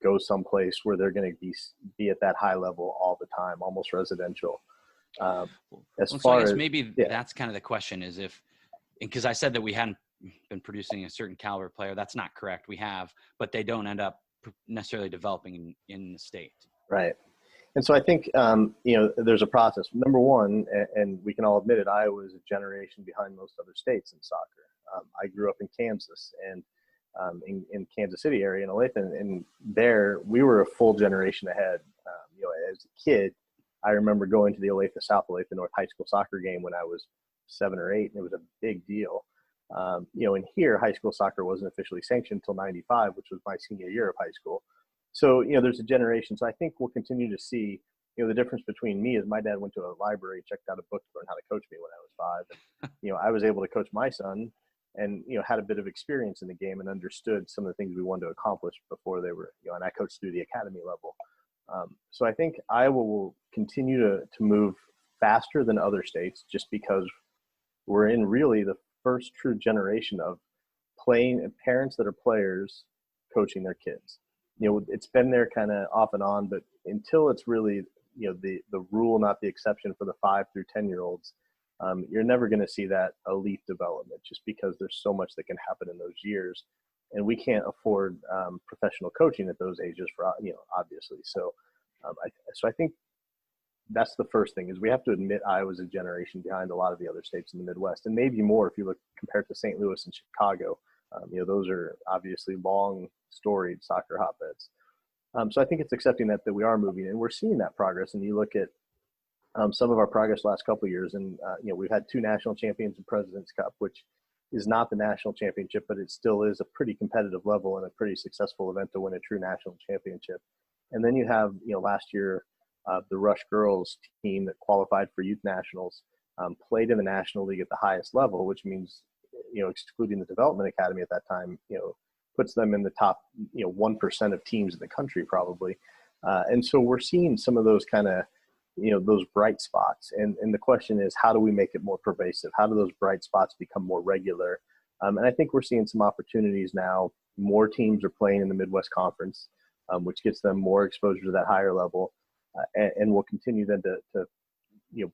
go someplace where they're going to be at that high level all the time, almost residential. That's kind of the question is because I said that we hadn't been producing a certain caliber player. That's not correct. We have, but they don't end up necessarily developing in the state. Right. And so I think, there's a process. Number one, and we can all admit it, Iowa is a generation behind most other states in soccer. I grew up in Kansas and in Kansas City area in Olathe, and there we were a full generation ahead. As a kid, I remember going to the South Olathe North high school soccer game when I was 7 or 8, and it was a big deal. And here high school soccer wasn't officially sanctioned until '95, which was my senior year of high school. So, there's a generation. So I think we'll continue to see, the difference between me is my dad went to a library, checked out a book to learn how to coach me when I was 5. And, I was able to coach my son and, had a bit of experience in the game and understood some of the things we wanted to accomplish before they were, and I coached through the academy level. So I think Iowa will continue to move faster than other states just because we're in really the first true generation of parents that are players coaching their kids. It's been there kind of off and on, but until it's really, the rule, not the exception for the 5 through 10-year-olds, you're never going to see that elite development just because there's so much that can happen in those years. And we can't afford professional coaching at those ages for, obviously. So I think that's the first thing is we have to admit Iowa's a generation behind a lot of the other states in the Midwest, and maybe more if you look compared to St. Louis and Chicago. Those are obviously long storied soccer hotbeds. So I think it's accepting that we are moving, and we're seeing that progress. And you look at some of our progress last couple of years, and we've had 2 national champions in President's Cup, which is not the national championship, but it still is a pretty competitive level and a pretty successful event to win a true national championship. And then you have, last year, the Rush girls team that qualified for youth nationals played in the National League at the highest level, which means, excluding the Development Academy at that time, puts them in the top, 1% of teams in the country probably. And so we're seeing some of those kind of, those bright spots. And the question is, how do we make it more pervasive? How do those bright spots become more regular? And I think we're seeing some opportunities now. More teams are playing in the Midwest Conference, which gets them more exposure to that higher level. and we'll continue then to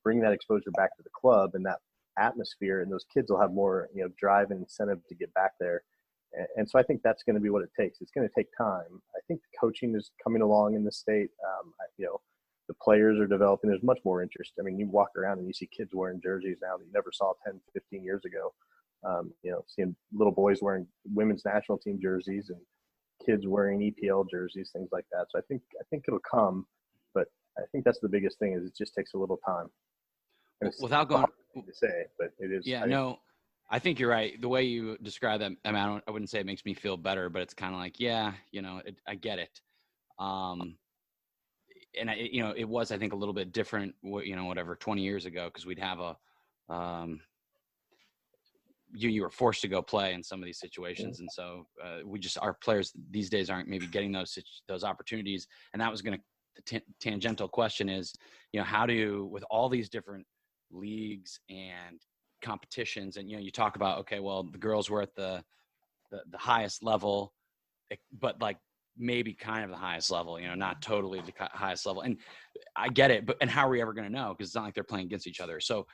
bring that exposure back to the club and that atmosphere, and those kids will have more drive and incentive to get back there. And so I think that's going to be what it takes. It's going to take time. I think the coaching is coming along in the state. The players are developing. There's much more interest. I mean, you walk around and you see kids wearing jerseys now that you never saw 10, 15 years ago. Seeing little boys wearing women's national team jerseys and kids wearing EPL jerseys, things like that. So I think it'll come, but I think that's the biggest thing is it just takes a little time. Without going to say, but it is. Yeah, I think you're right. The way you describe that, I mean, I wouldn't say it makes me feel better, but it's kind of like, yeah, I get it. And it was, I think, a little bit different, 20 years ago, because we'd have you were forced to go play in some of these situations. And so our players these days aren't maybe getting those opportunities. And that was the tangential question is, how do you, with all these different leagues and competitions, and, you talk about, okay, well, the girls were at the highest level, but like maybe kind of the highest level, not totally the highest level. And I get it, and how are we ever going to know? Because it's not like they're playing against each other. So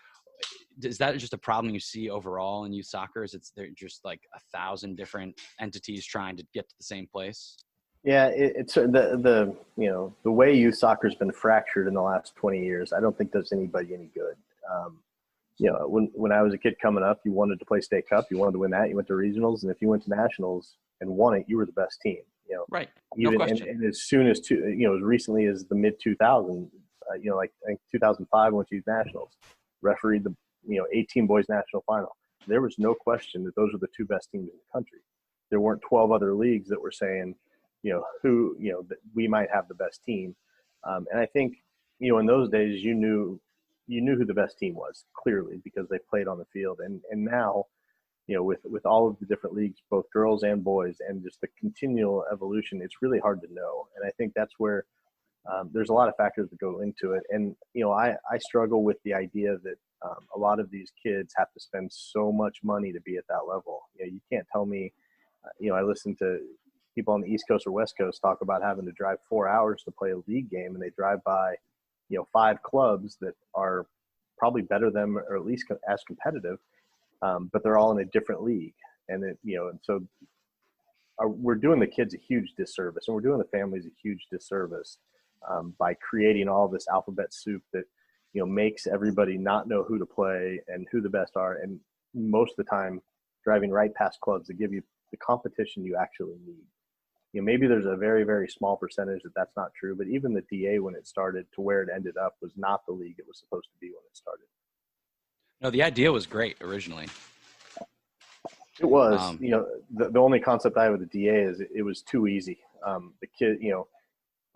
is that just a problem you see overall in youth soccer? They're just like 1,000 different entities trying to get to the same place? Yeah, it's the way youth soccer has been fractured in the last 20 years. I don't think does anybody any good. When I was a kid coming up, you wanted to play state cup, you wanted to win that, you went to regionals, and if you went to nationals and won it, you were the best team. Right. No question. And as soon as as recently as the mid 2000s, like I think 2005 went to youth nationals, refereed the 18 boys national final. There was no question that those were the two best teams in the country. There weren't 12 other leagues that were saying, that we might have the best team. And I think, in those days, you knew who the best team was clearly because they played on the field. And now, with all of the different leagues, both girls and boys, and just the continual evolution, it's really hard to know. And I think that's where there's a lot of factors that go into it. And, I struggle with the idea that a lot of these kids have to spend so much money to be at that level. You can't tell me, I listen to people on the East Coast or West Coast talk about having to drive 4 hours to play a league game, and they drive by, 5 clubs that are probably better than them or at least as competitive, but they're all in a different league. And and so we're doing the kids a huge disservice, and we're doing the families a huge disservice by creating all this alphabet soup that makes everybody not know who to play and who the best are, and most of the time driving right past clubs that give you the competition you actually need. Maybe there's a very, very small percentage that's not true, but even the DA, when it started to where it ended up, was not the league it was supposed to be when it started. No, the idea was great originally. It was, the only concept I have with the DA is it was too easy. The kid,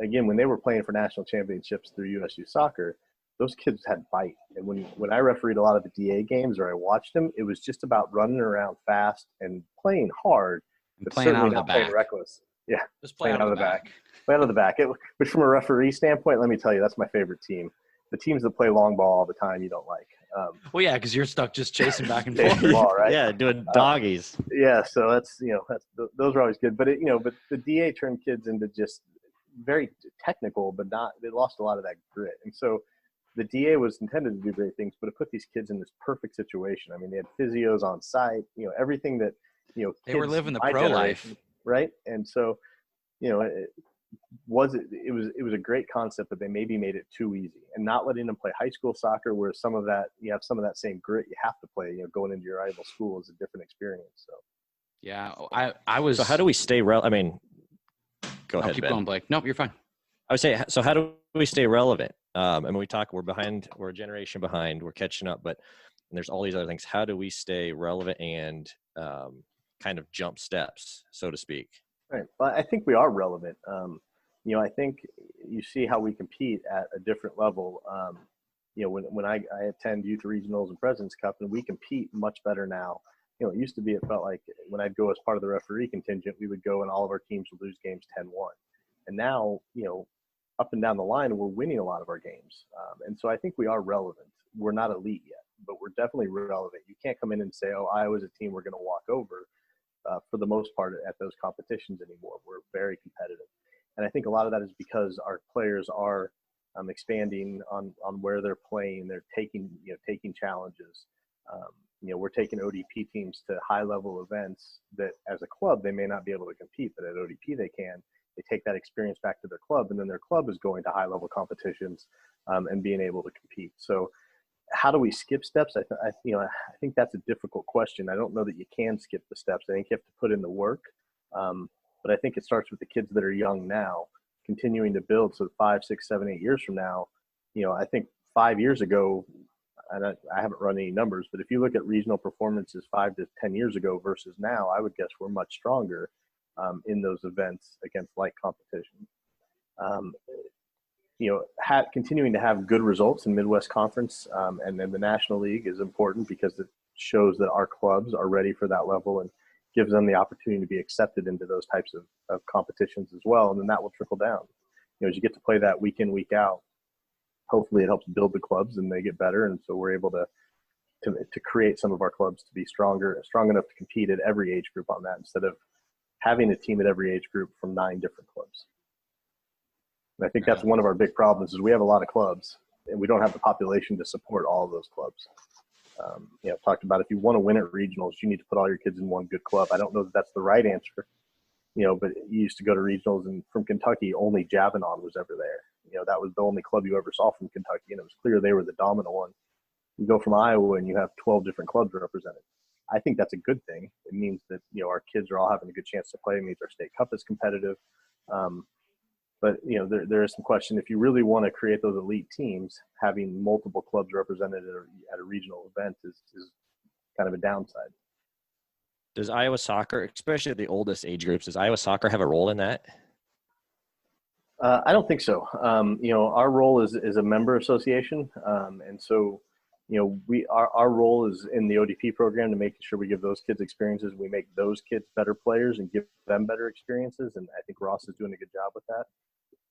again, when they were playing for national championships through USU soccer, those kids had bite. And when I refereed a lot of the DA games or I watched them, it was just about running around fast and playing hard, but playing certainly out of not the playing back. Reckless. Yeah, Just play out of the back. Play out of the back. Which from a referee standpoint, let me tell you, that's my favorite team. The teams that play long ball all the time, you don't like. Well, yeah, because you're stuck just chasing back and chasing forth. the ball, right? Yeah, doing doggies. Yeah, so that's those are always good. But but the DA turned kids into just very technical, but not. They lost a lot of that grit, and so the DA was intended to do great things, but it put these kids in this perfect situation. I mean, they had physios on site, everything that they were living the pro life, right? And so it was a great concept, but they maybe made it too easy, and not letting them play high school soccer, where some of that you have some of that same grit you have to play. Going into your rival school is a different experience. So yeah, I was. So how do we stay relevant? I mean, go ahead. Keep Ben. going, Blake. Nope, you're fine. I would say, so how do we stay relevant? I mean, we're behind, we're a generation behind, we're catching up, but there's all these other things. How do we stay relevant and kind of jump steps, so to speak? Right. Well, I think we are relevant. I think you see how we compete at a different level. When I attend youth regionals and President's Cup, and we compete much better now. It used to be, it felt like when I'd go as part of the referee contingent, we would go and all of our teams would lose games 10-1. And now, up and down the line, we're winning a lot of our games. And so I think we are relevant. We're not elite yet, but we're definitely relevant. You can't come in and say, oh, Iowa's a team we're going to walk over for the most part at those competitions anymore. We're very competitive. And I think a lot of that is because our players are expanding on where they're playing. They're taking challenges. We're taking ODP teams to high level events that as a club they may not be able to compete, but at ODP they can. They take that experience back to their club, and then their club is going to high level competitions and being able to compete. So how do we skip steps? I think that's a difficult question. I don't know that you can skip the steps. I think you have to put in the work. But I think it starts with the kids that are young now, continuing to build. So 5, 6, 7, 8 years from now, I think 5 years ago, and I haven't run any numbers, but if you look at regional performances 5 to 10 years ago versus now, I would guess we're much stronger in those events against like competition. Continuing to have good results in Midwest Conference and then the National League is important because it shows that our clubs are ready for that level and gives them the opportunity to be accepted into those types of competitions as well. And then that will trickle down. As you get to play that week in, week out, hopefully it helps build the clubs and they get better. And so we're able to create some of our clubs to be strong enough to compete at every age group on that instead of having a team at every age group from 9 different clubs. And I think that's one of our big problems is we have a lot of clubs and we don't have the population to support all of those clubs. I've talked about if you want to win at regionals, you need to put all your kids in one good club. I don't know that that's the right answer, but you used to go to regionals and from Kentucky, only Javanon was ever there. That was the only club you ever saw from Kentucky, and it was clear they were the dominant one. You go from Iowa and you have 12 different clubs represented. I think that's a good thing. It means that, our kids are all having a good chance to play. It means our state cup is competitive. But, there is some question. If you really want to create those elite teams, having multiple clubs represented at a regional event is kind of a downside. Does Iowa soccer, especially the oldest age groups, does Iowa soccer have a role in that? I don't think so. Our role is a member association. And so, our role is in the ODP program to make sure we give those kids experiences. We make those kids better players and give them better experiences. And I think Ross is doing a good job with that.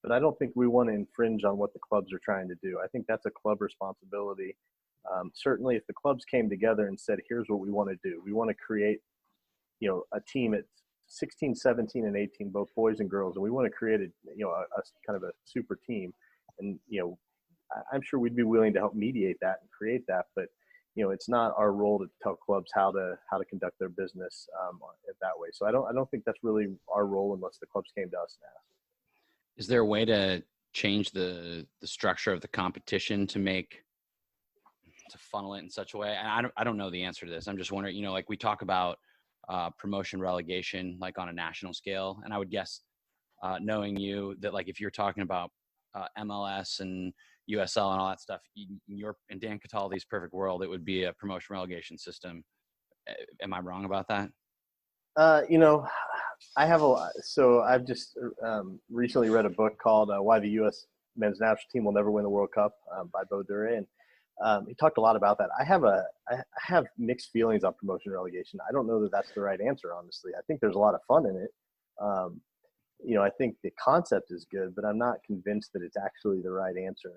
But I don't think we want to infringe on what the clubs are trying to do. I think that's a club responsibility. Certainly if the clubs came together and said, here's what we want to do. We want to create, a team at 16, 17, and 18, both boys and girls. And we want to create a kind of a super team. And, I'm sure we'd be willing to help mediate that and create that, but it's not our role to tell clubs how to conduct their business that way. So I don't think that's really our role unless the clubs came to us and asked. Is there a way to change the structure of the competition to funnel it in such a way? And I don't know the answer to this. I'm just wondering, like we talk about promotion relegation, like on a national scale. And I would guess knowing you that like, if you're talking about MLS and USL and all that stuff, in Dan Cataldi's perfect world, it would be a promotion relegation system. Am I wrong about that? I've just recently read a book called Why the U.S. Men's National Team Will Never Win the World Cup by Bo Dure. And he talked a lot about that. I have mixed feelings on promotion relegation. I don't know that that's the right answer, honestly. I think there's a lot of fun in it. I think the concept is good, but I'm not convinced that it's actually the right answer.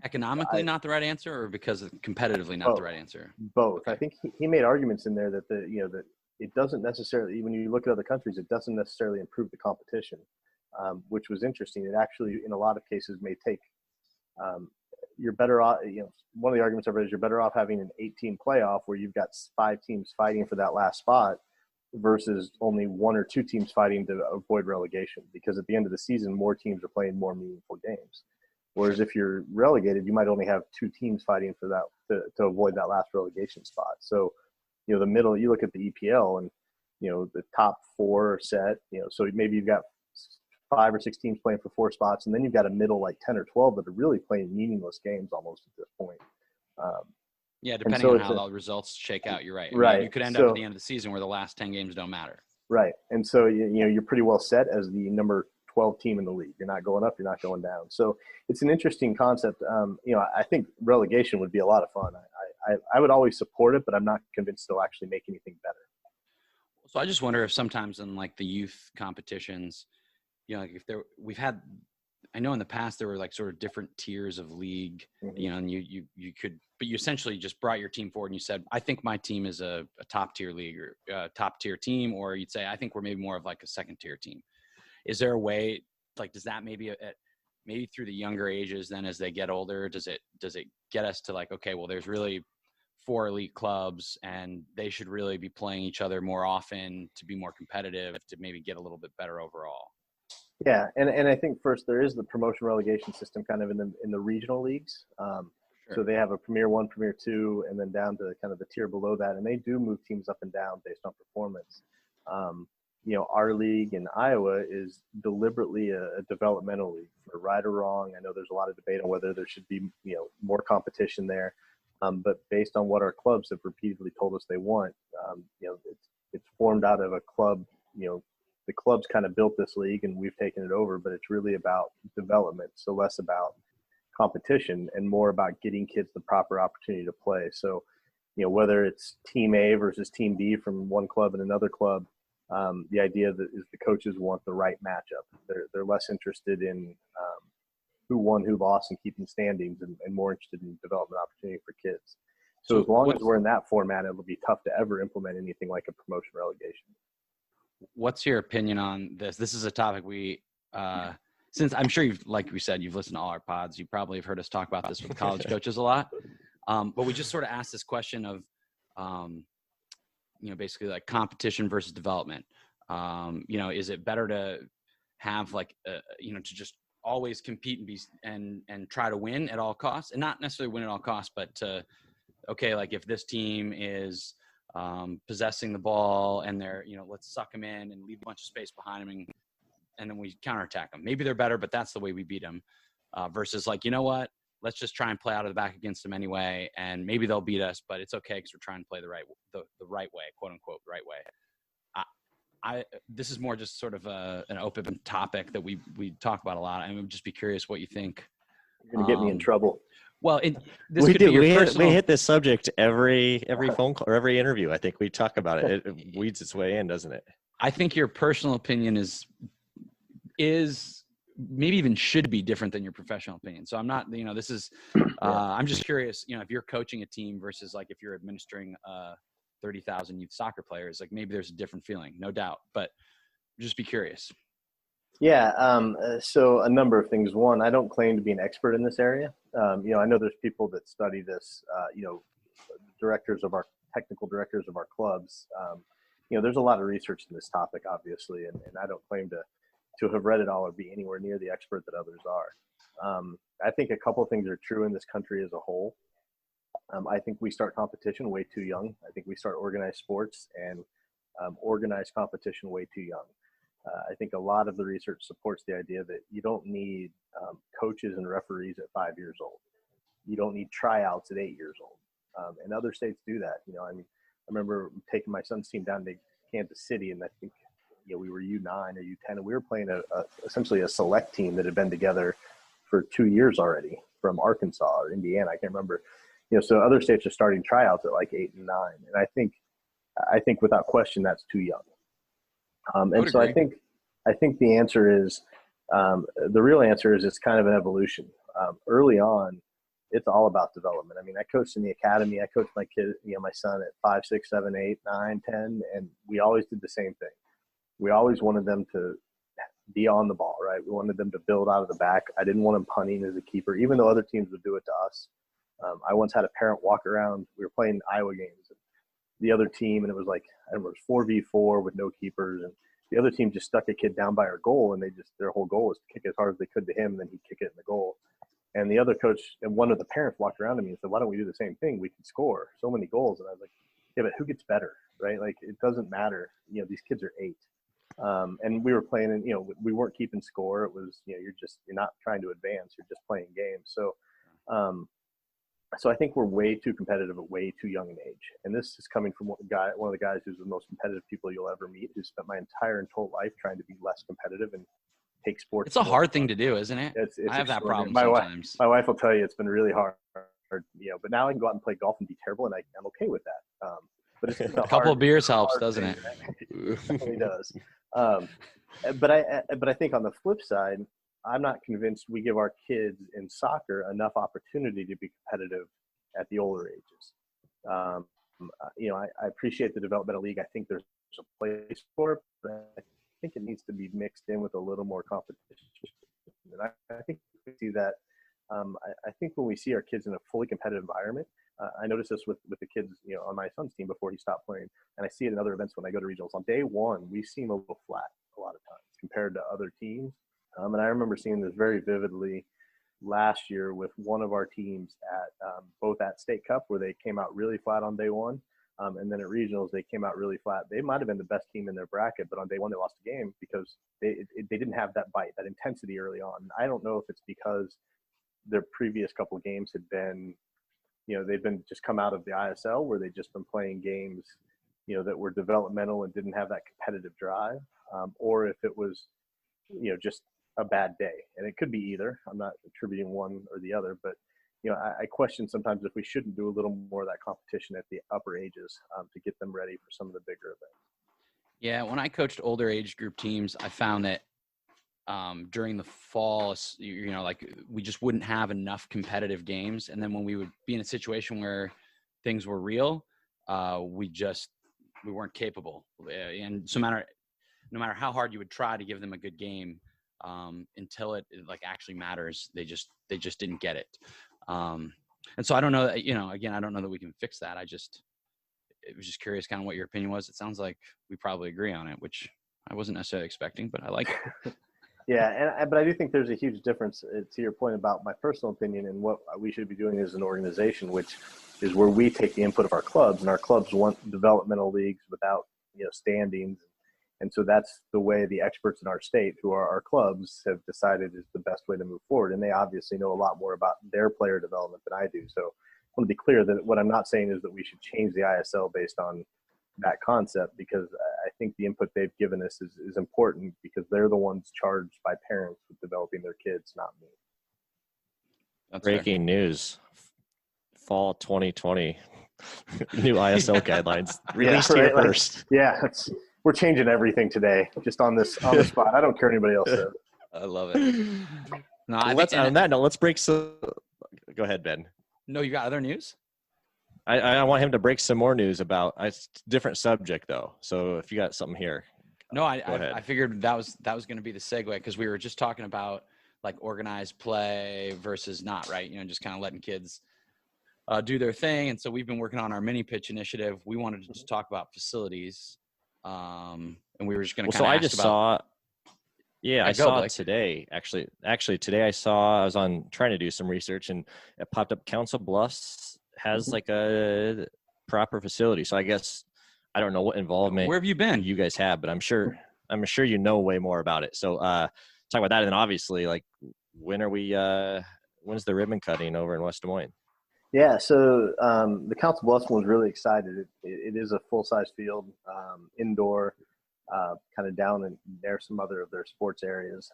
Economically, not the right answer, or because competitively not the right answer? Both. Okay. I think he made arguments in there that that it doesn't necessarily, when you look at other countries, it doesn't necessarily improve the competition, which was interesting. It actually, in a lot of cases, may take. You're better off. One of the arguments I've read is you're better off having an 8-team playoff where you've got 5 teams fighting for that last spot, versus only 1 or 2 teams fighting to avoid relegation, because at the end of the season, more teams are playing more meaningful games. Whereas if you're relegated, you might only have 2 teams fighting for that to avoid that last relegation spot. So, the middle, you look at the EPL and, the top 4 are set, so maybe you've got 5 or 6 teams playing for 4 spots, and then you've got a middle like 10 or 12 that are really playing meaningless games almost at this point. Yeah, depending on how the results shake out, you're right. Right. You could end up at the end of the season where the last 10 games don't matter. Right. And so, you're pretty well set as the number 12 team in the league. You're not going up, you're not going down. So it's an interesting concept. I think relegation would be a lot of fun. I would always support it, but I'm not convinced it'll actually make anything better. So I just wonder if sometimes in like the youth competitions, like I know in the past there were like sort of different tiers of league, Mm-hmm. And you could, but you essentially just brought your team forward and you said, I think my team is a top tier league or a top tier team, or you'd say, I think we're maybe more of like a second tier team. Is there a way, like, does that maybe maybe through the younger ages, then as they get older, does it get us to like, okay, well, there's really 4 elite clubs and they should really be playing each other more often to be more competitive, to maybe get a little bit better overall? Yeah, and I think first there is the promotion relegation system kind of in the regional leagues. So they have a Premier 1, Premier 2, and then down to kind of the tier below that, and they do move teams up and down based on performance. Our league in Iowa is deliberately a developmental league, for right or wrong. I know there's a lot of debate on whether there should be more competition there, but based on what our clubs have repeatedly told us they want, it's formed out of a club. The clubs kind of built this league and we've taken it over, but it's really about development. So less about competition and more about getting kids the proper opportunity to play. So, whether it's team A versus team B from one club and another club, the idea that is the coaches want the right matchup. They're less interested in who won, who lost, and keeping standings, and more interested in development opportunity for kids. So as long as we're in that format, it'll be tough to ever implement anything like a promotion relegation. What's your opinion on this? This is a topic we, since I'm sure like we said, you've listened to all our pods. You probably have heard us talk about this with college coaches a lot. But we just sort of asked this question of, basically like competition versus development. Is it better to have to just always compete and be and try to win at all costs, and not necessarily win at all costs, but like if this team is possessing the ball and they're, let's suck them in and leave a bunch of space behind them and then we counterattack them. Maybe they're better, but that's the way we beat them. Versus like, let's just try and play out of the back against them anyway, and maybe they'll beat us, but it's okay because we're trying to play the right way, quote unquote, right way. This is more just sort of an open topic that we talk about a lot. I would just be curious what you think. You're gonna get me in trouble. Well, we hit this subject every phone call or every interview. I think we talk about it. It weeds its way in, doesn't it? I think your personal opinion is maybe even should be different than your professional opinion. So I'm not, this is, I'm just curious, if you're coaching a team versus like if you're administering 30,000 youth soccer players, like maybe there's a different feeling, no doubt, but just be curious. Yeah. So a number of things. One, I don't claim to be an expert in this area. I know there's people that study this, technical directors of our clubs. There's a lot of research in this topic, obviously, and I don't claim to have read it all or be anywhere near the expert that others are. I think a couple of things are true in this country as a whole. I think we start competition way too young. I think we start organized sports and organized competition way too young. I think a lot of the research supports the idea that you don't need coaches and referees at 5 years old. You don't need tryouts at 8 years old. And other states do that. I remember taking my son's team down to Kansas City, and I think we were U9 or U10, and we were playing essentially a select team that had been together for 2 years already from Arkansas or Indiana. I can't remember. So other states are starting tryouts at like 8 and 9, and I think without question that's too young. And so I think the answer is the real answer is it's kind of an evolution. Early on, it's all about development. I coached in the academy. I coached my kid, my son at 5, 6, 7, 8, 9, 10, and we always did the same thing. We always wanted them to be on the ball, right? We wanted them to build out of the back. I didn't want them punting as a keeper, even though other teams would do it to us. I once had a parent walk around. We were playing Iowa games. The other team, and it was like, I remember it was 4v4 with no keepers, and the other team just stuck a kid down by our goal, and their whole goal was to kick as hard as they could to him, and then he'd kick it in the goal. And the other coach and one of the parents walked around to me and said, "Why don't we do the same thing? We can score so many goals." And I was like, "Yeah, but who gets better, right? Like, it doesn't matter. These kids are 8." And we were playing, and we weren't keeping score. It was, you're not trying to advance. You're just playing games. So I think we're way too competitive at way too young an age. And this is coming from one of the guys who's the most competitive people you'll ever meet, who spent my entire and total life trying to be less competitive and take sports. It's a hard thing to do, isn't it? It's I have that problem sometimes. My wife will tell you it's been really hard, but now I can go out and play golf and be terrible, and I'm okay with that. But it's a couple of beers helps, doesn't it? It really does. But I think on the flip side, I'm not convinced we give our kids in soccer enough opportunity to be competitive at the older ages. I appreciate the developmental league. I think there's a place for it, but I think it needs to be mixed in with a little more competition And I think we see that. I think when we see our kids in a fully competitive environment, I noticed this with the kids, on my son's team before he stopped playing, and I see it in other events when I go to regionals. On day one, we seem a little flat a lot of times compared to other teams. And I remember seeing this very vividly last year with one of our teams at both at State Cup, where they came out really flat on day one, and then at regionals they came out really flat. They might have been the best team in their bracket, but on day one they lost the game because they didn't have that bite, that intensity early on. I don't know if it's because their previous couple of games had been, they've been just come out of the ISL where they'd just been playing games, that were developmental and didn't have that competitive drive, or if it was, just a bad day. And it could be either. I'm not attributing one or the other, but I question sometimes if we shouldn't do a little more of that competition at the upper ages to get them ready for some of the bigger events. Yeah, when I coached older age group teams, I found that during the fall, like we just wouldn't have enough competitive games. And then when we would be in a situation where things were real, we weren't capable. And no matter how hard you would try to give them a good game, until it like actually matters, they just didn't get it. And so I don't know that, again, I don't know that we can fix that. It was just curious kind of what your opinion was. It sounds like we probably agree on it, which I wasn't necessarily expecting, but I like it. Yeah, but I do think there's a huge difference to your point about my personal opinion and what we should be doing as an organization, which is where we take the input of our clubs, and our clubs want developmental leagues without standings. And so that's the way the experts in our state, who are our clubs, have decided is the best way to move forward. And they obviously know a lot more about their player development than I do. So I want to be clear that what I'm not saying is that we should change the ISL based on that concept, because I think the input they've given us is important, because they're the ones charged by parents with developing their kids, not me. That's Breaking news. Fall 2020. New ISL guidelines released here first. We're changing everything today, just on the spot. I don't care what anybody else says. I love it. No, On that note, let's break some. Go ahead, Ben. No, you got other news? I want him to break some more news about a different subject, though. So if you got something here. No, I figured that was going to be the segue, because we were just talking about like organized play versus not, right? Just kind of letting kids do their thing. And so we've been working on our mini pitch initiative. We wanted to just talk about facilities. And we were just going to kind of ask about. I saw it today. Actually today I was on trying to do some research, and it popped up. Council Bluffs has like a proper facility. So I guess I don't know what involvement. Where have you been? You guys have, but I'm sure you know way more about it. So talk about that, and then obviously, like, when's the ribbon cutting over in West Des Moines? Yeah, so the Council Bluffs one was really excited. It is a full-size field, indoor, kind of down and near some other of their sports areas.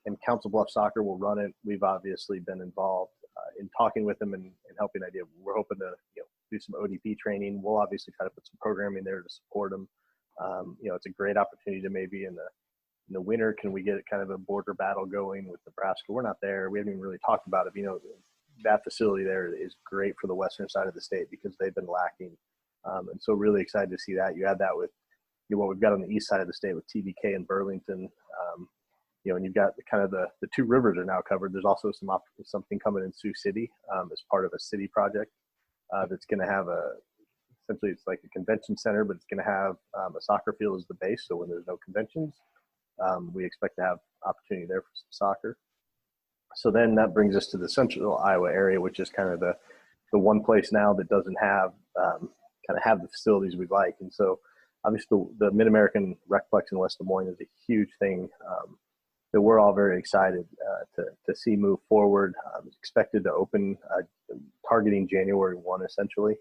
And Council Bluffs Soccer will run it. We've obviously been involved in talking with them and helping idea. We're hoping to do some ODP training. We'll obviously try to put some programming there to support them. It's a great opportunity to maybe in the winter, can we get kind of a border battle going with Nebraska? We're not there. We haven't even really talked about it. That facility there is great for the western side of the state because they've been lacking. And so really excited to see that. You add that with what we've got on the east side of the state with TBK and Burlington, and you've got kind of the two rivers are now covered. There's also something coming in Sioux City as part of a city project that's going to have essentially it's like a convention center, but it's going to have a soccer field as the base. So when there's no conventions, we expect to have opportunity there for some soccer. So then that brings us to the central Iowa area, which is kind of the one place now that doesn't have have the facilities we'd like. And so obviously the Mid-American Recplex in West Des Moines is a huge thing that we're all very excited to see move forward. It's expected to open targeting January 1, essentially.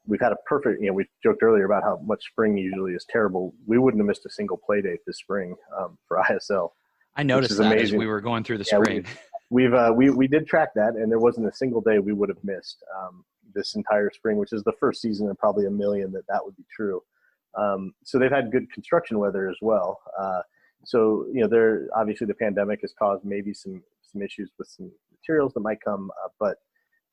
We've had a perfect, we joked earlier about how much spring usually is terrible. We wouldn't have missed a single play date this spring for ISL. I noticed that as we were going through the spring. We did track that, and there wasn't a single day we would have missed this entire spring, which is the first season in probably a million that would be true. So they've had good construction weather as well. So they're obviously the pandemic has caused maybe some issues with some materials that might come, but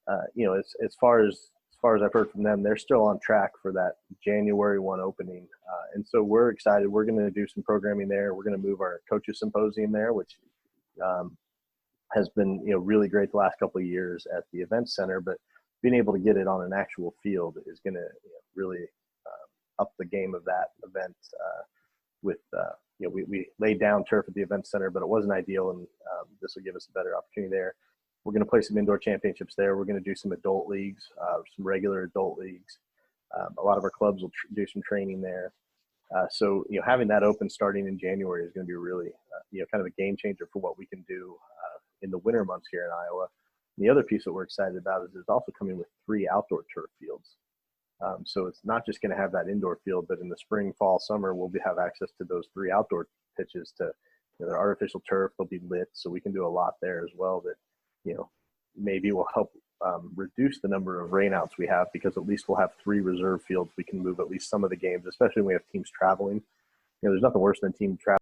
as far as far as I've heard from them, they're still on track for that January 1 opening. And so we're excited. We're going to do some programming there. We're going to move our coaches symposium there, which has been, really great the last couple of years at the event center, but being able to get it on an actual field is going to really up the game of that event. We laid down turf at the event center, but it wasn't ideal, and this will give us a better opportunity there. We're going to play some indoor championships there. We're going to do some adult leagues, some regular adult leagues. A lot of our clubs will do some training there. So having that open starting in January is going to be really, kind of a game changer for what we can do in the winter months here in Iowa. And the other piece that we're excited about is it's also coming with 3 outdoor turf fields. So it's not just going to have that indoor field, but in the spring, fall, summer, we'll have access to those 3 outdoor pitches. They're artificial turf. They'll be lit, so we can do a lot there as well. That maybe will help reduce the number of rainouts we have, because at least we'll have 3 reserve fields. We can move at least some of the games, especially when we have teams traveling. There's nothing worse than team travel